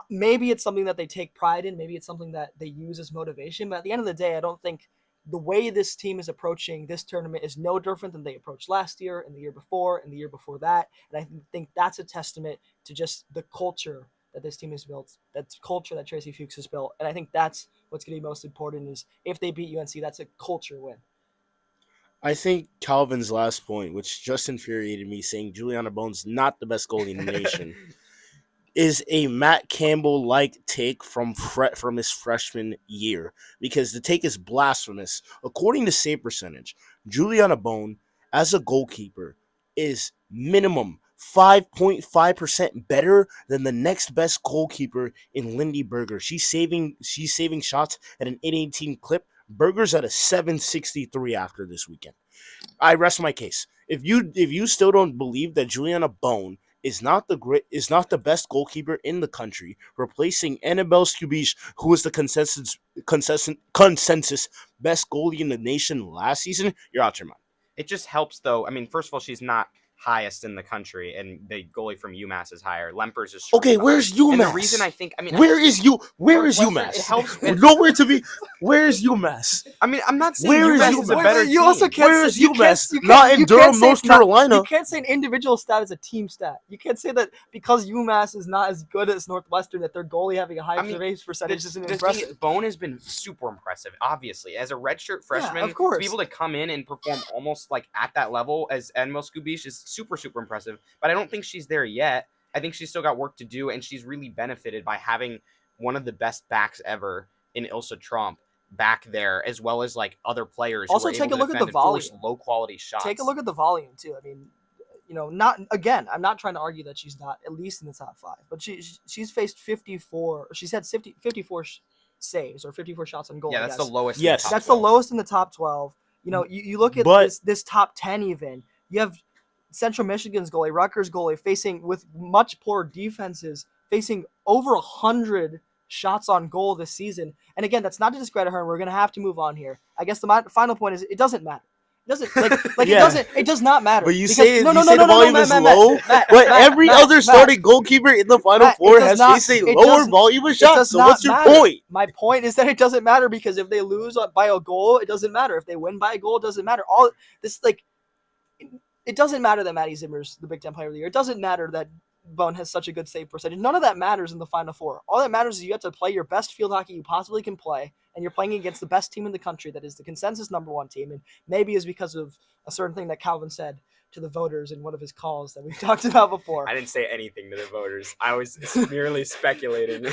maybe it's something that they take pride in. Maybe it's something that they use as motivation. But at the end of the day, I don't think the way this team is approaching this tournament is no different than they approached last year and the year before and the year before that. And I think that's a testament to just the culture that this team has built, that culture that Tracy Fuchs has built. And I think that's what's going to be most important is if they beat UNC, that's a culture win.
I think Calvin's last point, which just infuriated me, saying Juliana Bone's not the best goalie in the nation, is a Matt Campbell-like take from his freshman year, because the take is blasphemous. According to save percentage, Juliana Bone, as a goalkeeper, is minimum 5.5% better than the next best goalkeeper in Lindy Berger. She's saving shots at an 818 clip. Berger's at a 763 after this weekend. I rest my case. If you still don't believe that Juliana Bone is not the best goalkeeper in the country, replacing Annabelle Skubich, who was the consensus best goalie in the nation last season, you're out your mind.
It just helps, though. I mean, first of all, she's not highest in the country, and the goalie from UMass is higher. Lempers is
okay. Where's UMass?
And the reason I think,
where is UMass?
It helps.
Nowhere to be. Where is UMass?
I mean, I'm not saying
Where is
UMass is a
UMass?
better
You also
team.
can't
Where
say,
is
you
UMass?
can't-
Not in
you
Durham,
can't say
North
it's not-
Carolina.
You can't say an individual stat is a team stat. You can't say that because UMass is not as good as Northwestern that their goalie having a high save percentage isn't impressive.
Bone has been super impressive, obviously. As a redshirt freshman,
of course.
to be able to come in and perform almost like at that level as Annabelle Skubich is super, super impressive. But I don't think she's there yet. I think she's still got work to do, and she's really benefited by having one of the best backs ever in Ilsa Trump back there, as well as like other players.
Also,
who
take a look at the volume.
Low quality shots.
Take a look at the volume too. I mean, not again. I'm not trying to argue that she's not at least in the top 5, but she's faced 54. She's had 54 saves or 54 shots on goal.
Yeah, that's the lowest.
Yes.
in the top
That's
12.
the lowest in the top 12. You look at this top 10 even. You have Central Michigan's goalie, Rutgers goalie, facing with much poorer defenses, facing over 100 shots on goal this season. And again, that's not to discredit her, and we're going to have to move on here. I guess the final point is it doesn't matter. It doesn't
Yeah.
it does not matter.
But you
Because-
say
no,
the volume is low, but every other starting goalkeeper in the Final Four has faced a lower volume of shots. So what's your point?
My point is that it doesn't matter because if they lose by a goal, it doesn't matter. If they win by a goal, it doesn't matter. All this it doesn't matter that Maddie Zimmer's the Big Ten Player of the Year. It doesn't matter that Bone has such a good save percentage. None of that matters in the Final Four. All that matters is you have to play your best field hockey you possibly can play, and you're playing against the best team in the country that is the consensus #1 team, and maybe is because of a certain thing that Calvin said to the voters in one of his calls that we've talked about before.
I didn't say anything to the voters. I was merely speculating.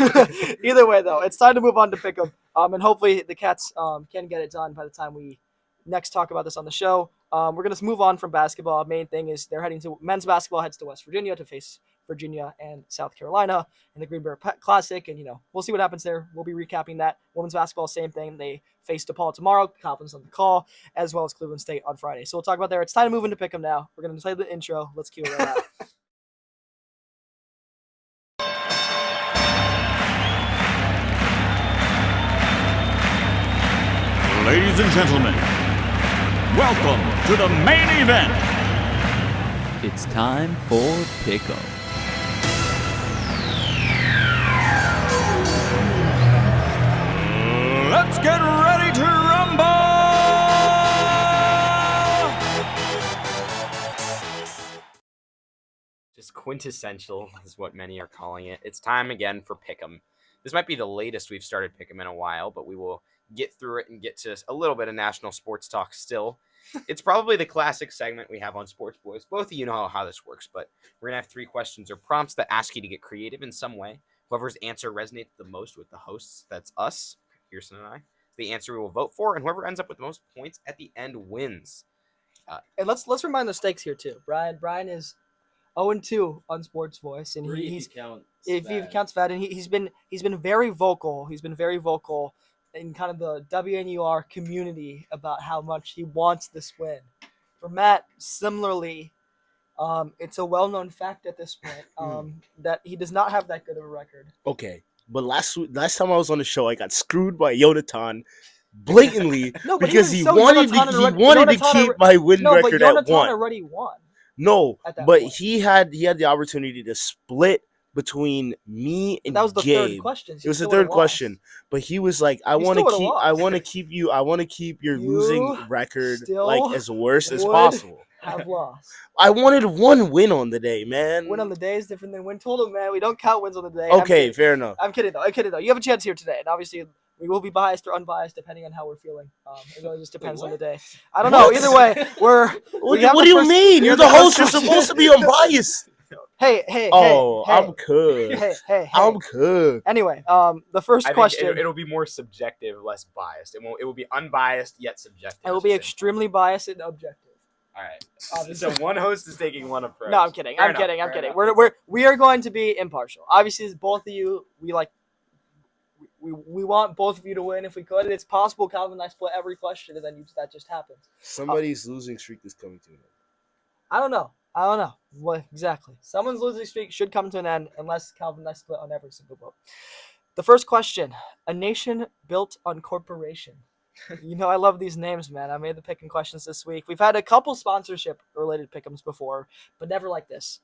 Either way, though, it's time to move on to Pick'em, and hopefully the Cats can get it done by the time we next talk about this on the show. We're going to move on from basketball. Main thing is they're heading to men's basketball heads to West Virginia to face Virginia and South Carolina in the Green Bear Classic, and we'll see what happens there. We'll be recapping that. Women's basketball, same thing. They face DePaul tomorrow. Confidence on the call, as well as Cleveland State on Friday. So we'll talk about there. It's time to move into Pick'em now. We're going to play the intro. Let's cue it right out.
Ladies and gentlemen, welcome to the main event.
It's time for Pick'em.
Let's get ready to rumble!
Just quintessential is what many are calling it. It's time again for Pick'em. This might be the latest we've started Pick'em in a while, but we will get through it and get to a little bit of national sports talk still. It's probably the classic segment we have on SportsVoice. Both of you know how this works, but we're going to have 3 questions or prompts that ask you to get creative in some way. Whoever's answer resonates the most with the hosts, that's us, Pierson and I, the answer we will vote for, and whoever ends up with the most points at the end wins.
And let's remind the stakes here too. Brian is 0-2 on SportsVoice, and he's if he counts bad, and he's been very vocal. He's been very vocal in kind of the WNUR community about how much he wants this win. For Matt, similarly, it's a well-known fact at this point that he does not have that good of a record.
Okay, but last time I was on the show, I got screwed by Yonatan blatantly because he wanted to keep my win record at 1.
Already won.
No, but he had the opportunity to split between me and
that was the
Gabe.
third question.
It was the third question, but he was like, "I want to keep your losing record like as worse as possible."
Have lost.
I wanted 1 win on the day, man.
Win on the day is different than win total, man. We don't count wins on the day.
Okay, fair enough.
I'm kidding though. You have a chance here today, and obviously we will be biased or unbiased depending on how we're feeling. It really just depends on the day. I don't know. Either way,
What do you mean? You're the host. You're supposed to be unbiased.
Hey.
I'm good.
Hey.
I'm good.
Anyway, the first question.
It'll be more subjective, less biased. It will be unbiased yet subjective.
It will be extremely biased and objective.
All right. So one host is taking one approach.
No, I'm kidding. I'm kidding. We are going to be impartial. Obviously, both of you, we want both of you to win if we could. It's possible Calvin and I split every question, and then that just happens.
Somebody's losing streak is coming to an end.
I don't know. What exactly? Someone's losing streak should come to an end unless Calvin and I split on every single vote. The first question: a nation built on corporation. I love these names, man. I made the picking questions this week. We've had a couple sponsorship-related pick'ems before, but never like this.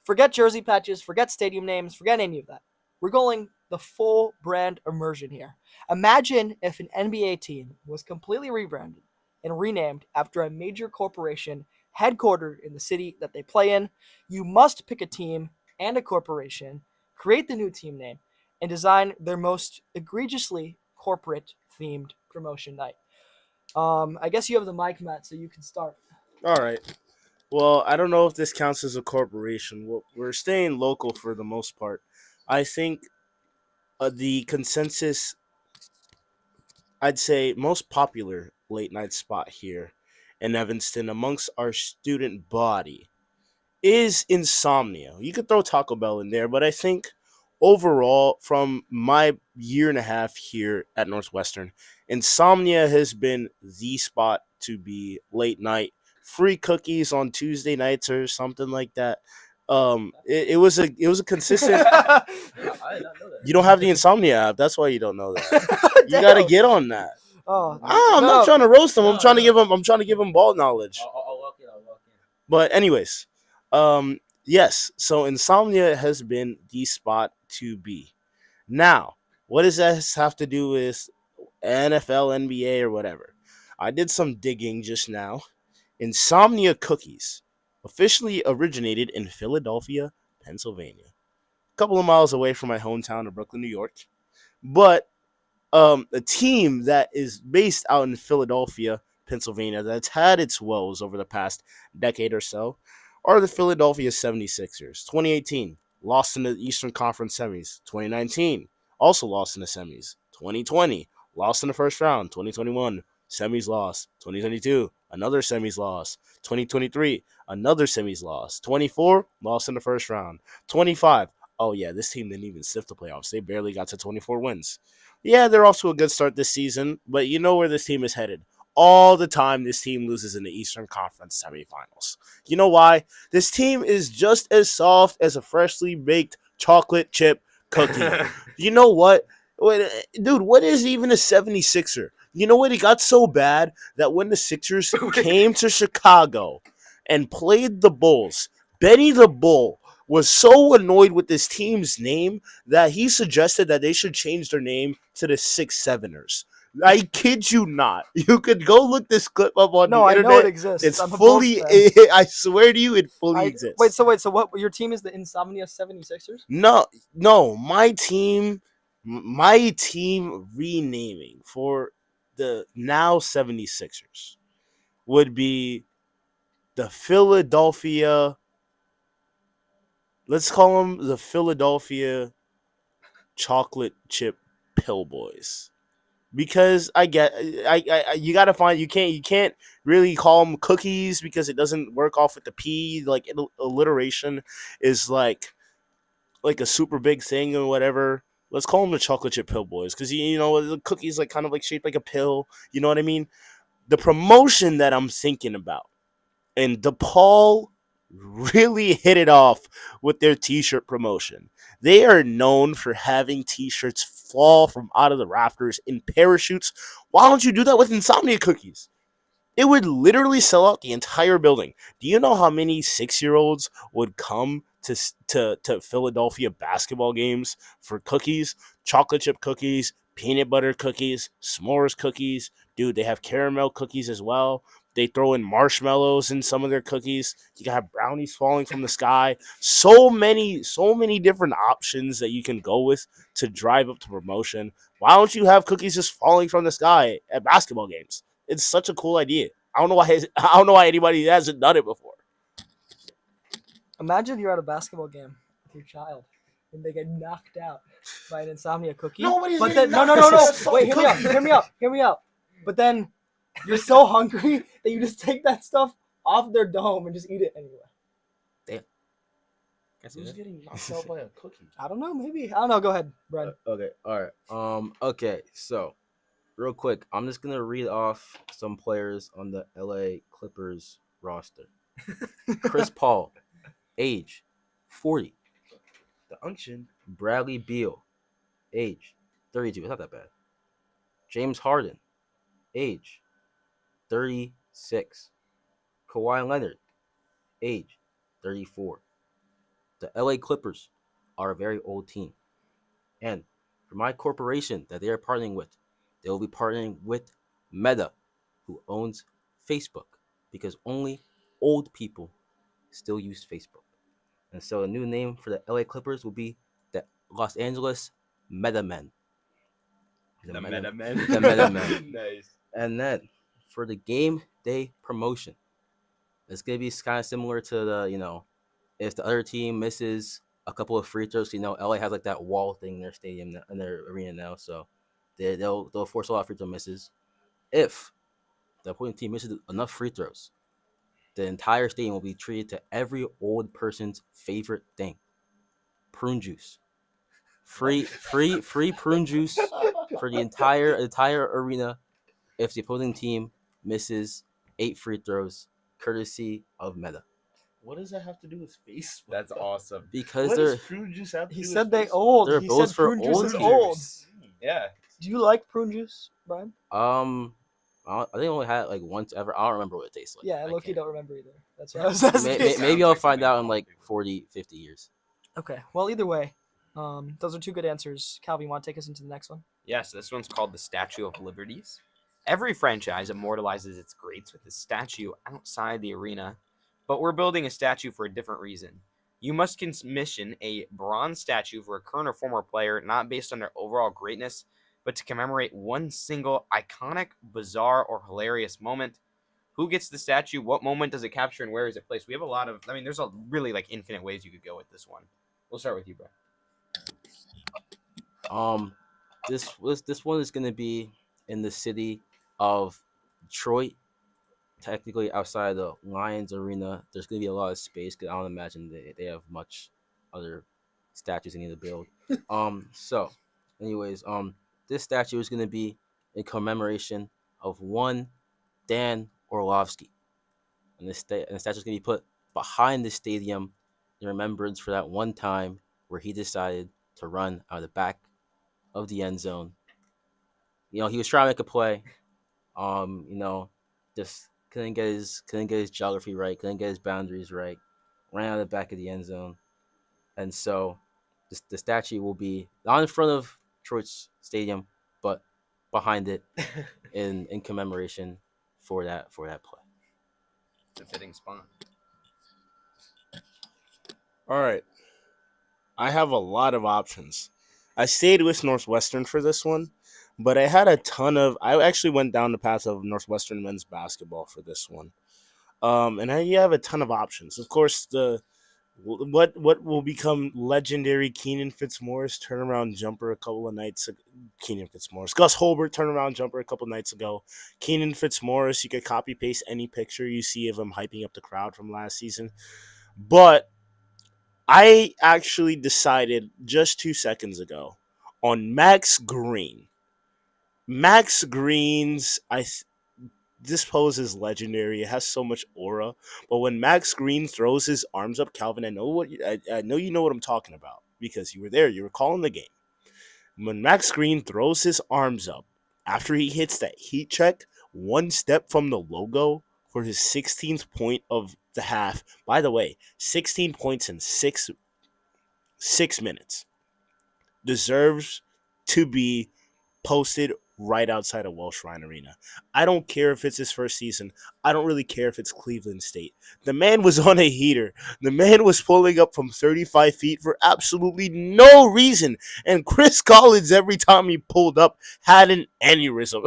Forget jersey patches, forget stadium names, forget any of that. We're going the full brand immersion here. Imagine if an NBA team was completely rebranded and renamed after a major corporation headquartered in the city that they play in. You must pick a team and a corporation, create the new team name, and design their most egregiously corporate-themed promotion night. I guess you have the mic, Matt, so you can start.
All right. Well, I don't know if this counts as a corporation. We're staying local for the most part. I think the consensus, I'd say, most popular late night spot here in Evanston amongst our student body is Insomnia. You could throw Taco Bell in there, but I think overall, from my year and a half here at Northwestern, Insomnia has been the spot to be late night. Free cookies on Tuesday nights or something like that. It was a consistent.
I did not know that.
You don't have the Insomnia app. That's why you don't know that. You got to get on that. I'm not trying to roast them. I'm trying to give them ball knowledge.
I'll walk in.
But anyways, yes. So Insomnia has been the spot to be. Now, what does that have to do with NFL, NBA, or whatever? I did some digging just now. Insomnia cookies officially originated in Philadelphia, Pennsylvania, a couple of miles away from my hometown of Brooklyn, New York. But a team that is based out in Philadelphia, Pennsylvania, that's had its woes over the past decade or so, are the Philadelphia 76ers. 2018, lost in the Eastern Conference semis. 2019, also lost in the semis. 2020, lost in the first round. 2021, semis lost. 2022, another semis loss. 2023, another semis loss. 24, lost in the first round. 25, oh yeah, this team didn't even sniff the playoffs. They barely got to 24 wins. Yeah, they're off to a good start this season, but you know where this team is headed. All the time this team loses in the Eastern Conference semifinals. You know why? This team is just as soft as a freshly baked chocolate chip cookie. You know what? Dude, what is even a 76er? You know what? It got so bad that when the Sixers came to Chicago and played the Bulls, Benny the Bull was so annoyed with this team's name that he suggested that they should change their name to the 6-7ers. I kid you not. You could go look this clip up on the internet.
No, I know it exists.
It's fully, I swear to you, it fully exists.
Wait, so what? Your team is the Insomnia 76ers?
No, my team renaming for the now 76ers would be the Philadelphia, let's call them the Philadelphia chocolate chip pill boys. Because you gotta find, you can't really call them cookies because it doesn't work off with the P. Like alliteration is like a super big thing or whatever. Let's call them the chocolate chip pill boys because you know the cookies like kind of like shaped like a pill. You know what I mean? The promotion that I'm thinking about, and DePaul really hit it off with their T-shirt promotion. They are known for having T-shirts fall from out of the rafters in parachutes. Why don't you do that with Insomnia cookies? It would literally sell out the entire building. Do you know how many 6-year-olds would come to Philadelphia basketball games for cookies, chocolate chip cookies, peanut butter cookies, s'mores cookies? Dude, they have caramel cookies as well. They throw in marshmallows in some of their cookies. You have brownies falling from the sky. So many different options that you can go with to drive up the promotion. Why don't you have cookies just falling from the sky at basketball games? It's such a cool idea. I don't know why anybody hasn't done it before.
Imagine you're at a basketball game with your child and they get knocked out by an Insomnia cookie.
Nobody's
but
getting
then, no.
knocked out.
Wait, hear me out. But then you're so hungry that you just take that stuff off their dome and just eat it anyway.
Who's getting knocked out by a cookie?
I don't know. Maybe. I don't know. Go ahead, Brad.
Okay, all right. Okay, so real quick, I'm just gonna read off some players on the LA Clippers roster. Chris Paul, age 40.
The unction.
Bradley Beal, age 32. It's not that bad. James Harden, age 36. Kawhi Leonard, age 34. The LA Clippers are a very old team. And for my corporation that they are partnering with, they will be partnering with Meta, who owns Facebook, because only old people still use Facebook. And so a new name for the LA Clippers will be the Los Angeles Meta Men.
The Meta Men.
The Meta Men.
Nice.
And then for the game day promotion, it's going to be kind of similar to the, if the other team misses a couple of free throws, LA has like that wall thing in their stadium, in their arena now, so they'll force a lot of free throw misses. If the opposing team misses enough free throws, the entire stadium will be treated to every old person's favorite thing: prune juice. Free prune juice for the entire arena if the opposing team misses 8 free throws, courtesy of Meta.
What does that have to do with Facebook?
That's awesome.
Because
What does prune juice have to
He
do
said
with
they
Facebook?
old.
They're
He
both
said
for
prune juice
old
is
people.
old.
Yeah.
Do you like prune juice, Brian?
I think I only had it like once ever. I don't remember what it tastes like.
Yeah,
I
Loki
can't.
don't remember either. That's what I was asking.
Maybe I'll find out in like 40, 50 years.
Okay. Well, either way, those are two good answers. Calvin, you want to take us into the next one?
Yes, this one's called the Statue of Liberties. Every franchise immortalizes its greats with a statue outside the arena, but we're building a statue for a different reason. You must commission a bronze statue for a current or former player, not based on their overall greatness, but to commemorate one single iconic, bizarre, or hilarious moment. Who gets the statue? What moment does it capture, and where is it placed? We have a lot of, there's a really infinite ways you could go with this one. We'll start with you, bro.
This one is gonna be in the city of Detroit. Technically outside the Lions arena, there's gonna be a lot of space because I don't imagine they have much other statues they need to build. So, anyways, this statue is gonna be in commemoration of one Dan Orlovsky, and the statue is gonna be put behind the stadium in remembrance for that one time where he decided to run out of the back of the end zone. He was trying to make a play. Just couldn't get his geography right, couldn't get his boundaries right, ran out of the back of the end zone. And so the statue will be not in front of Detroit's stadium, but behind it in commemoration for that play.
It's a fitting spot.
All right. I have a lot of options. I stayed with Northwestern for this one, But I had a ton of. I actually went down the path of Northwestern men's basketball for this one. And you have a ton of options. Of course, the what will become legendary Keenan Fitzmaurice turnaround jumper a couple of nights ago. Keenan Fitzmaurice. Gus Holbert turnaround jumper a couple nights ago. Keenan Fitzmaurice, you could copy paste any picture you see of him hyping up the crowd from last season. But I actually decided just 2 seconds ago on Max Green. Max Green's this pose is legendary. It has so much aura. But when Max Green throws his arms up, Calvin, I know you know what I'm talking about because you were there. You were calling the game. When Max Green throws his arms up after he hits that heat check, one step from the logo for his 16th point of the half. By the way, 16 points in 6 minutes deserves to be posted right outside of Welsh Shrine Arena. I don't care if it's his first season. I don't really care if it's Cleveland State. The man was on a heater. The man was pulling up from 35 feet for absolutely no reason. And Chris Collins, every time he pulled up, had an aneurysm.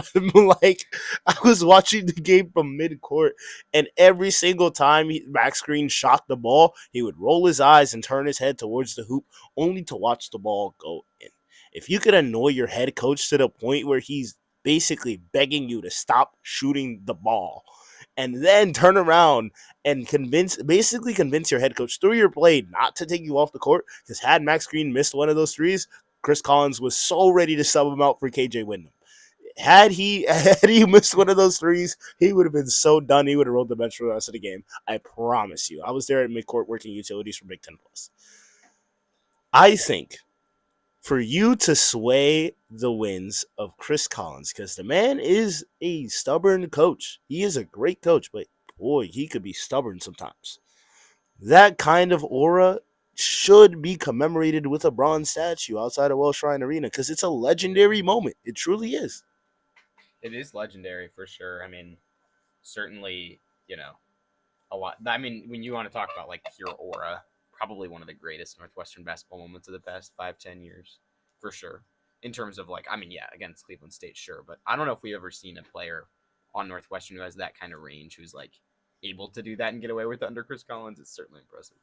Like, I was watching the game from mid-court, and every single time Max Green shot the ball, he would roll his eyes and turn his head towards the hoop, only to watch the ball go in. If you could annoy your head coach to the point where he's basically begging you to stop shooting the ball and then turn around and convince your head coach through your play not to take you off the court, because had Max Green missed one of those threes, Chris Collins was so ready to sub him out for KJ Windham. Had he missed one of those threes, he would have been so done. He would have rolled the bench for the rest of the game. I promise you. I was there at midcourt working utilities for Big Ten Plus. I think for you to sway the winds of Chris Collins, because the man is a stubborn coach. He is a great coach, but boy, he could be stubborn sometimes. That kind of aura should be commemorated with a bronze statue outside of Welsh Shrine Arena, because it's a legendary moment. It truly is.
It is legendary for sure. I mean, certainly, a lot. I mean, when you want to talk about like pure aura, probably one of the greatest Northwestern basketball moments of the past 5-10 years, for sure. In terms of against Cleveland State, sure, but I don't know if we've ever seen a player on Northwestern who has that kind of range, who's like able to do that and get away with it under Chris Collins. It's certainly impressive.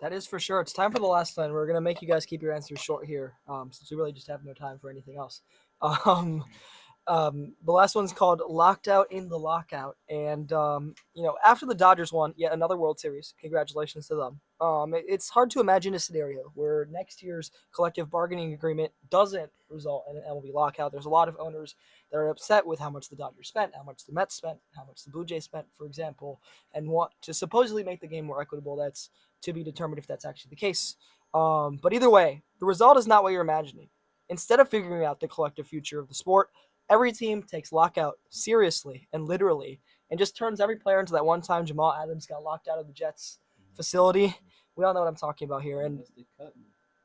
That is for sure. It's time for the last one. We're gonna make you guys keep your answers short here, since we really just have no time for anything else. The last one's called Locked Out in the Lockout. And, after the Dodgers won yet another World Series, congratulations to them. It's hard to imagine a scenario where next year's collective bargaining agreement doesn't result in an MLB lockout. There's a lot of owners that are upset with how much the Dodgers spent, how much the Mets spent, how much the Blue Jays spent, for example, and want to supposedly make the game more equitable. That's to be determined if that's actually the case. But either way, the result is not what you're imagining. Instead of figuring out the collective future of the sport, every team takes lockout seriously and literally and just turns every player into that one time Jamal Adams got locked out of the Jets facility. We all know what I'm talking about here. And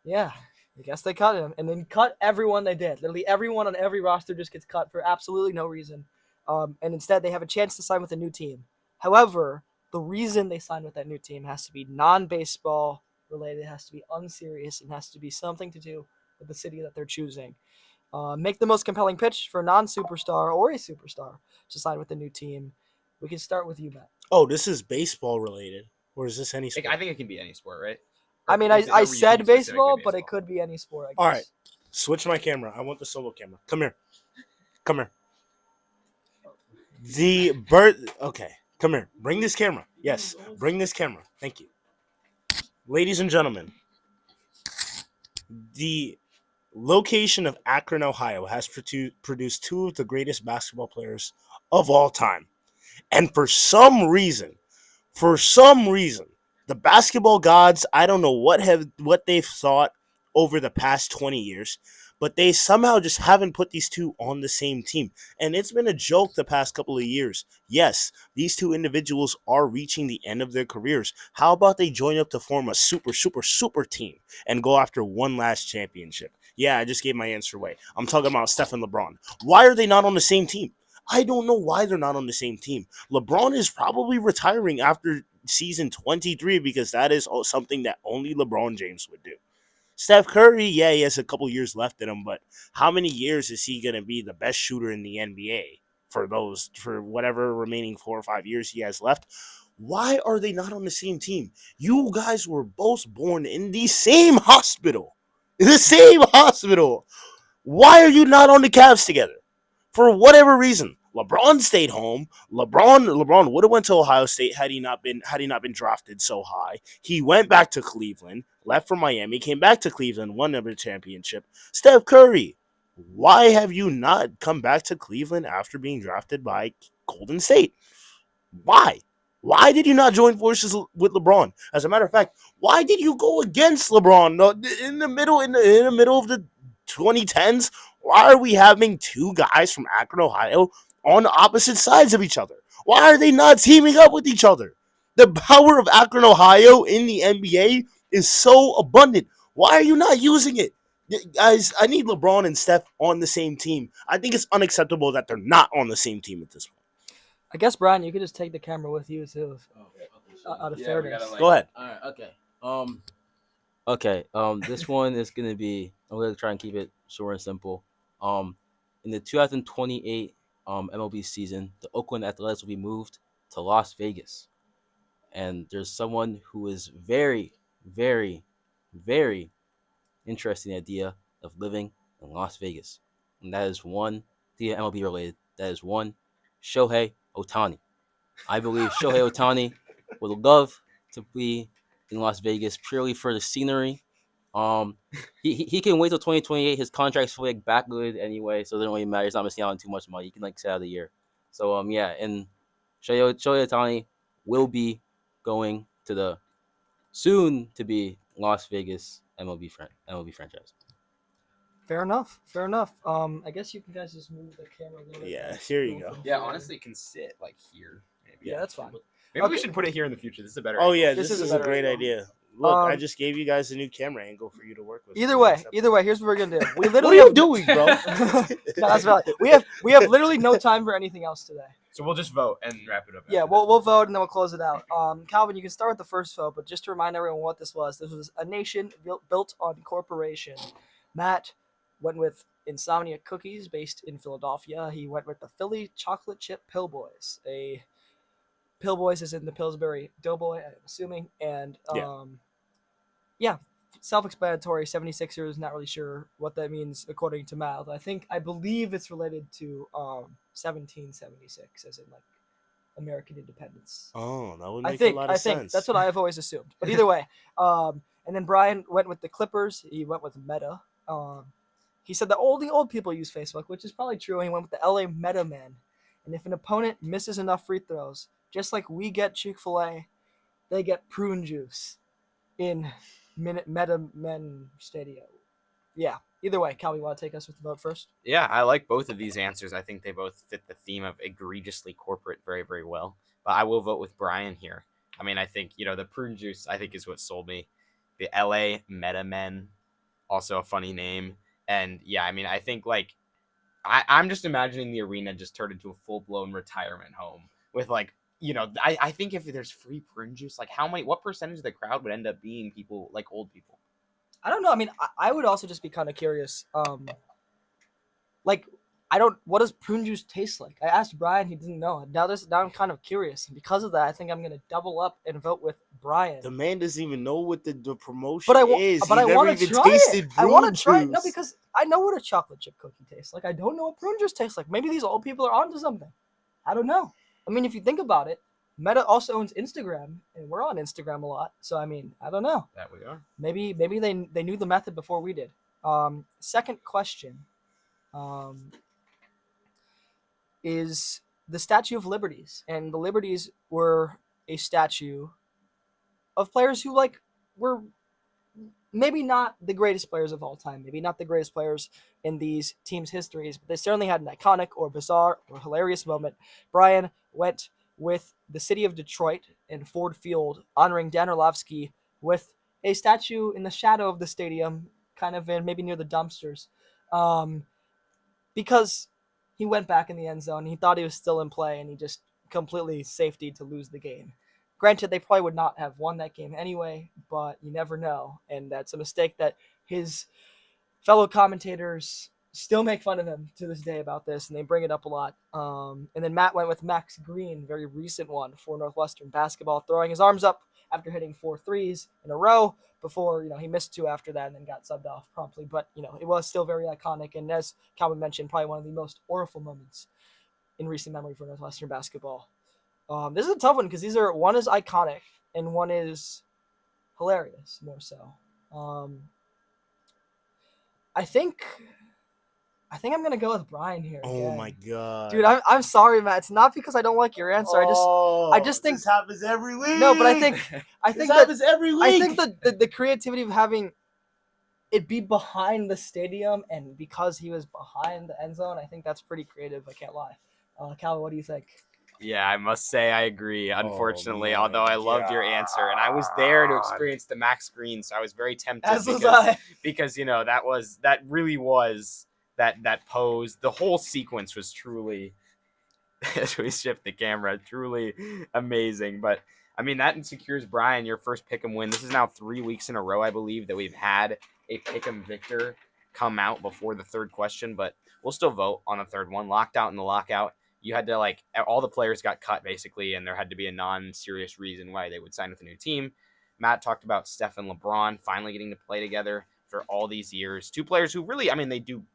yeah, I guess they cut him and then cut everyone they did. Literally everyone on every roster just gets cut for absolutely no reason. And instead they have a chance to sign with a new team. However, the reason they sign with that new team has to be non-baseball related. It has to be unserious. It has to be something to do with the city that they're choosing. Make the most compelling pitch for a non-superstar or a superstar to sign with the new team. We can start with you, Matt.
Oh, this is baseball related, or is this any sport?
I think it can be any sport, right?
I mean, I said baseball, but it could be any sport, I guess.
All right, switch my camera. I want the solo camera. Come here. Okay, come here. Bring this camera. Yes, bring this camera. Thank you. Ladies and gentlemen, the location of Akron, Ohio has produced two of the greatest basketball players of all time. And for some reason, the basketball gods, I don't know what they've thought over the past 20 years, but they somehow just haven't put these two on the same team. And it's been a joke the past couple of years. Yes, these two individuals are reaching the end of their careers. How about they join up to form a super team and go after one last championship? Yeah, I just gave my answer away. I'm talking about Steph and LeBron. Why are they not on the same team? I don't know why they're not on the same team. LeBron is probably retiring after season 23 because that is something that only LeBron James would do. Steph Curry, yeah, he has a couple years left in him, but how many years is he going to be the best shooter in the NBA for whatever remaining 4 or 5 years he has left? Why are they not on the same team? You guys were both born in the same hospital. The same hospital. Why are you not on the Cavs together? For whatever reason. LeBron stayed home. LeBron would have went to Ohio State had he not been drafted so high. He went back to Cleveland, left for Miami, came back to Cleveland, won another championship. Steph Curry, why have you not come back to Cleveland after being drafted by Golden State? Why? Why did you not join forces with LeBron? As a matter of fact, why did you go against LeBron in the middle of the 2010s? Why are we having two guys from Akron, Ohio, on opposite sides of each other? Why are they not teaming up with each other? The power of Akron, Ohio in the NBA is so abundant. Why are you not using it? Guys, I need LeBron and Steph on the same team. I think it's unacceptable that they're not on the same team at this point.
I guess, Brian, you could just take the camera with you, too. Out of fairness.
Go ahead.
All right. Okay. This one is gonna be. I'm gonna try and keep it short and simple. In the 2028 MLB season, the Oakland Athletics will be moved to Las Vegas, and there's someone who is very, very, very interested in the idea of living in Las Vegas, and that is one the MLB related. That is one Shohei Ohtani. I believe Shohei Ohtani would love to be in Las Vegas purely for the scenery. He can wait till 2028. His contract's fully backloaded anyway, so it doesn't really matter. He's not missing out on too much money. He can stay out of the year. So yeah, and Shohei Ohtani will be going to the soon to be Las Vegas MLB franchise.
Fair enough. I guess you can guys just move the camera a little bit.
Yeah, here you go.
Yeah, honestly, it can sit like here. Maybe.
Yeah, that's fine.
Maybe we should put it here in the future. This is a better.
Oh
angle.
yeah,
This
this
is
is
a
a
better
great
angle.
idea. Look, I just gave you guys a new camera angle for you to work with.
Either way, here's what we're gonna do. We
What
literally
are you
have
doing, bro?
No, that's valid. We have literally no time for anything else today.
So we'll just vote and wrap it up.
Yeah,
after
we'll vote and then we'll close it out. Calvin, you can start with the first vote, but just to remind everyone what this was a nation built on corporation. Matt went with Insomnia Cookies, based in Philadelphia. He went with the Philly Chocolate Chip Pillboys. Pillboys is in the Pillsbury Doughboy, I'm assuming, and yeah, self-explanatory. 76ers, not really sure what that means according to Mal. I believe it's related to 1776, as in like American independence.
Oh, that would make a lot of sense.
That's what I have always assumed. But either way, and then Brian went with the Clippers. He went with Meta. He said that only old people use Facebook, which is probably true. And he went with the LA Meta Men. And if an opponent misses enough free throws, just like we get Chick-fil-A, they get prune juice in Meta Men Stadium. Yeah. Either way, Cal, you want to take us with the vote first?
Yeah, I like both of these answers. I think they both fit the theme of egregiously corporate very, very well. But I will vote with Brian here. I mean, I think, the prune juice, I think, is what sold me. The LA Meta Men, also a funny name. And yeah, I mean, I think I'm just imagining the arena just turned into a full-blown retirement home with I think if there's free prune juice, what percentage of the crowd would end up being people like old people?
I don't know. I mean, I would also just be kind of curious. What does prune juice taste like? I asked Brian, he didn't know. Now I'm kind of curious. And because of that, I think I'm going to double up and vote with Brian.
The man doesn't even know what the promotion is.
But I want to try it. I want to try it. No, because I know what a chocolate chip cookie tastes like. I don't know what prune juice tastes like. Maybe these old people are onto something. I don't know. I mean, if you think about it, Meta also owns Instagram, and we're on Instagram a lot. So, I mean, I don't know.
That we are.
Maybe they knew the method before we did. Second question is the Statue of Liberties. And the Liberties were a statue of players who, were maybe not the greatest players of all time. Maybe not the greatest players in these teams' histories. But they certainly had an iconic or bizarre or hilarious moment. Brian went with the city of Detroit and Ford Field, honoring Dan Orlovsky with a statue in the shadow of the stadium, kind of maybe near the dumpsters, because he went back in the end zone. He thought he was still in play, and he just completely safetied to lose the game. Granted, they probably would not have won that game anyway, but you never know, and that's a mistake that his fellow commentators still make fun of him to this day about this, and they bring it up a lot. And then Matt went with Max Green, very recent one for Northwestern basketball, throwing his arms up after hitting 4 threes in a row before, he missed 2 after that and then got subbed off promptly. But, it was still very iconic. And as Calvin mentioned, probably one of the most oriful moments in recent memory for Northwestern basketball. This is a tough one because one is iconic and one is hilarious more so. I think I'm gonna go with Brian here.
Oh
again.
my god,
dude! I'm sorry, Matt. It's not because I don't like your answer. I just think
this happens every week.
no, but I think
this happens every week.
I think the creativity of having it be behind the stadium and because he was behind the end zone, I think that's pretty creative. I can't lie. Cal, what do you think?
Yeah, I must say I agree, unfortunately,
my
although I loved your answer. And I was there to experience the Max Green, so I was very tempted
As was I.
because that really was that pose. The whole sequence was truly, as we shift the camera, truly amazing. But, I mean, that secures Brian your first Pick'em win. This is now 3 weeks in a row, I believe, that we've had a Pick'em victor come out before the third question, but we'll still vote on the third one. Locked out in the lockout. You had to, all the players got cut, basically, and there had to be a non-serious reason why they would sign with a new team. Matt talked about Steph and LeBron finally getting to play together for all these years. 2 players who really,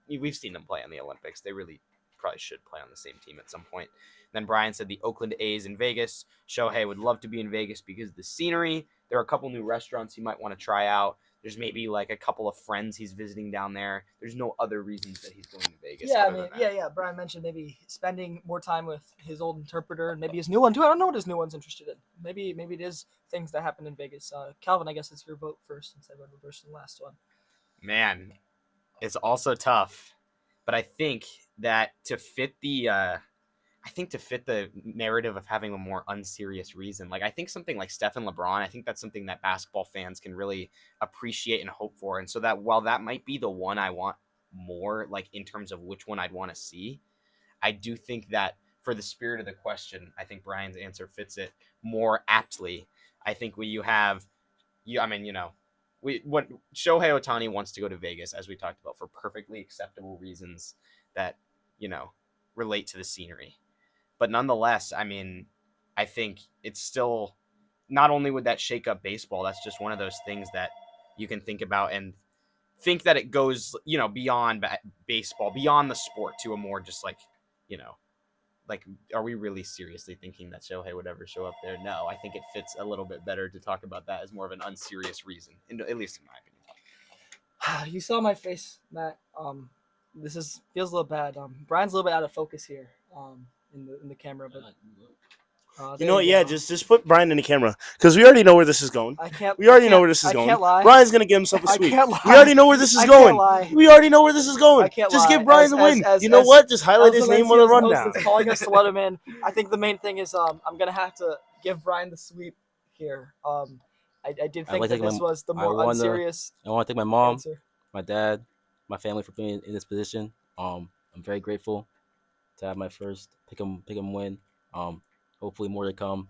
we've seen them play in the Olympics. They really probably should play on the same team at some point. Then Brian said the Oakland A's in Vegas. Shohei would love to be in Vegas because of the scenery. There are a couple new restaurants he might want to try out. There's maybe a couple of friends he's visiting down there. There's no other reasons that he's going to Vegas.
Yeah, Brian mentioned maybe spending more time with his old interpreter and maybe his new one too. I don't know what his new one's interested in. Maybe it is things that happen in Vegas. Calvin, I guess it's your vote first since I voted first in the last one.
Man, it's also tough, but I think that to fit the narrative of having a more unserious reason, I think something like Steph and LeBron, I think that's something that basketball fans can really appreciate and hope for. And so that while that might be the one I want more, in terms of which one I'd want to see, I do think that for the spirit of the question, I think Brian's answer fits it more aptly. I think Shohei Ohtani wants to go to Vegas, as we talked about, for perfectly acceptable reasons that, relate to the scenery. But nonetheless, I think it's still, not only would that shake up baseball, that's just one of those things that you can think about and think that it goes, beyond baseball, beyond the sport to a more just are we really seriously thinking that Shohei would ever show up there? No, I think it fits a little bit better to talk about that as more of an unserious reason, at least in my opinion.
You saw my face, Matt. This feels a little bad. Brian's a little bit out of focus here. In the camera, but
you know what? Yeah, just put Brian in the camera because we already know where this is going. We already know where this is going.
Can't lie.
Brian's gonna give himself a sweep.
I can't lie.
We already know where this is going. We already know where this is going. Just give Brian the win. You know what? Just highlight his name on the rundown.
That's calling us to let him in. I think the main thing is I'm gonna have to give Brian the sweep here. I did think that this was the more unserious.
I want to thank my mom,
answer.
my dad, my family for being in this position. I'm very grateful to have my first pick'em win. Hopefully more to come.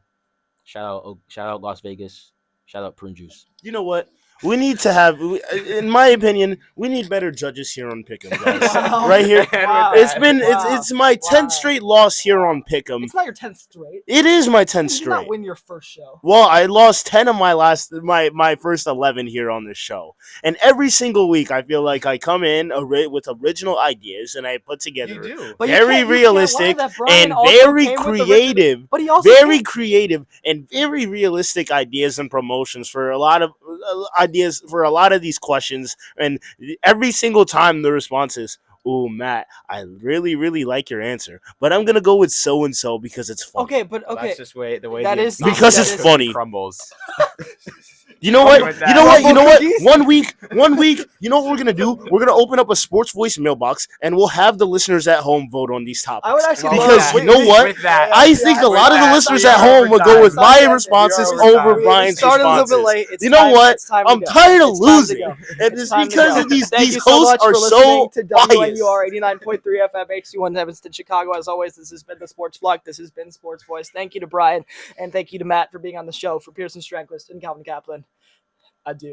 Shout out Las Vegas. Shout out Prune Juice.
You know what? We need to have, in my opinion, we need better judges here on Pick'em, guys.
Wow.
Right here.
Wow.
It's my 10th straight loss here on Pick'em.
It's not your 10th straight.
It is my 10th
You did
straight.
not win your first show.
Well, I lost 10 of my first 11 here on this show. And every single week, I feel like I come in with original ideas and I put together
But
very realistic and very creative, creative and very realistic ideas and promotions for a lot of these questions. And every single time the response is, "Oh, Matt, I really, really like your answer, but I'm gonna go with so and so because it's funny."
Okay, but
Well, that's just the way
That
the
is-
because
ensemble
it's funny.
crumbles.
You know what?
with that.
You know what? One week. You know what we're gonna do? We're gonna open up a SportsVoice mailbox, and we'll have the listeners at home vote on these topics.
I would actually
Because
love-
you know what?
With that,
I think a lot of the listeners at home would go with my responses over Brian's
started a little bit
responses.
late. It's
You know
time-
what?
it's time to
I'm
go.
tired of
It's time to
losing,
go.
and
It's
it's
time to
because
go.
of these
Thank you so
hosts
much
are
for
so
listening to
biased.
WNUR 89.3 FM HD1 Evanston, Chicago. As always, this has been the Sports Vlog. This has been Sports Voice. Thank you to Brian, and thank you to Matt for being on the show. For Pierson, Strandquist, and Calvin Kaplan, adieu.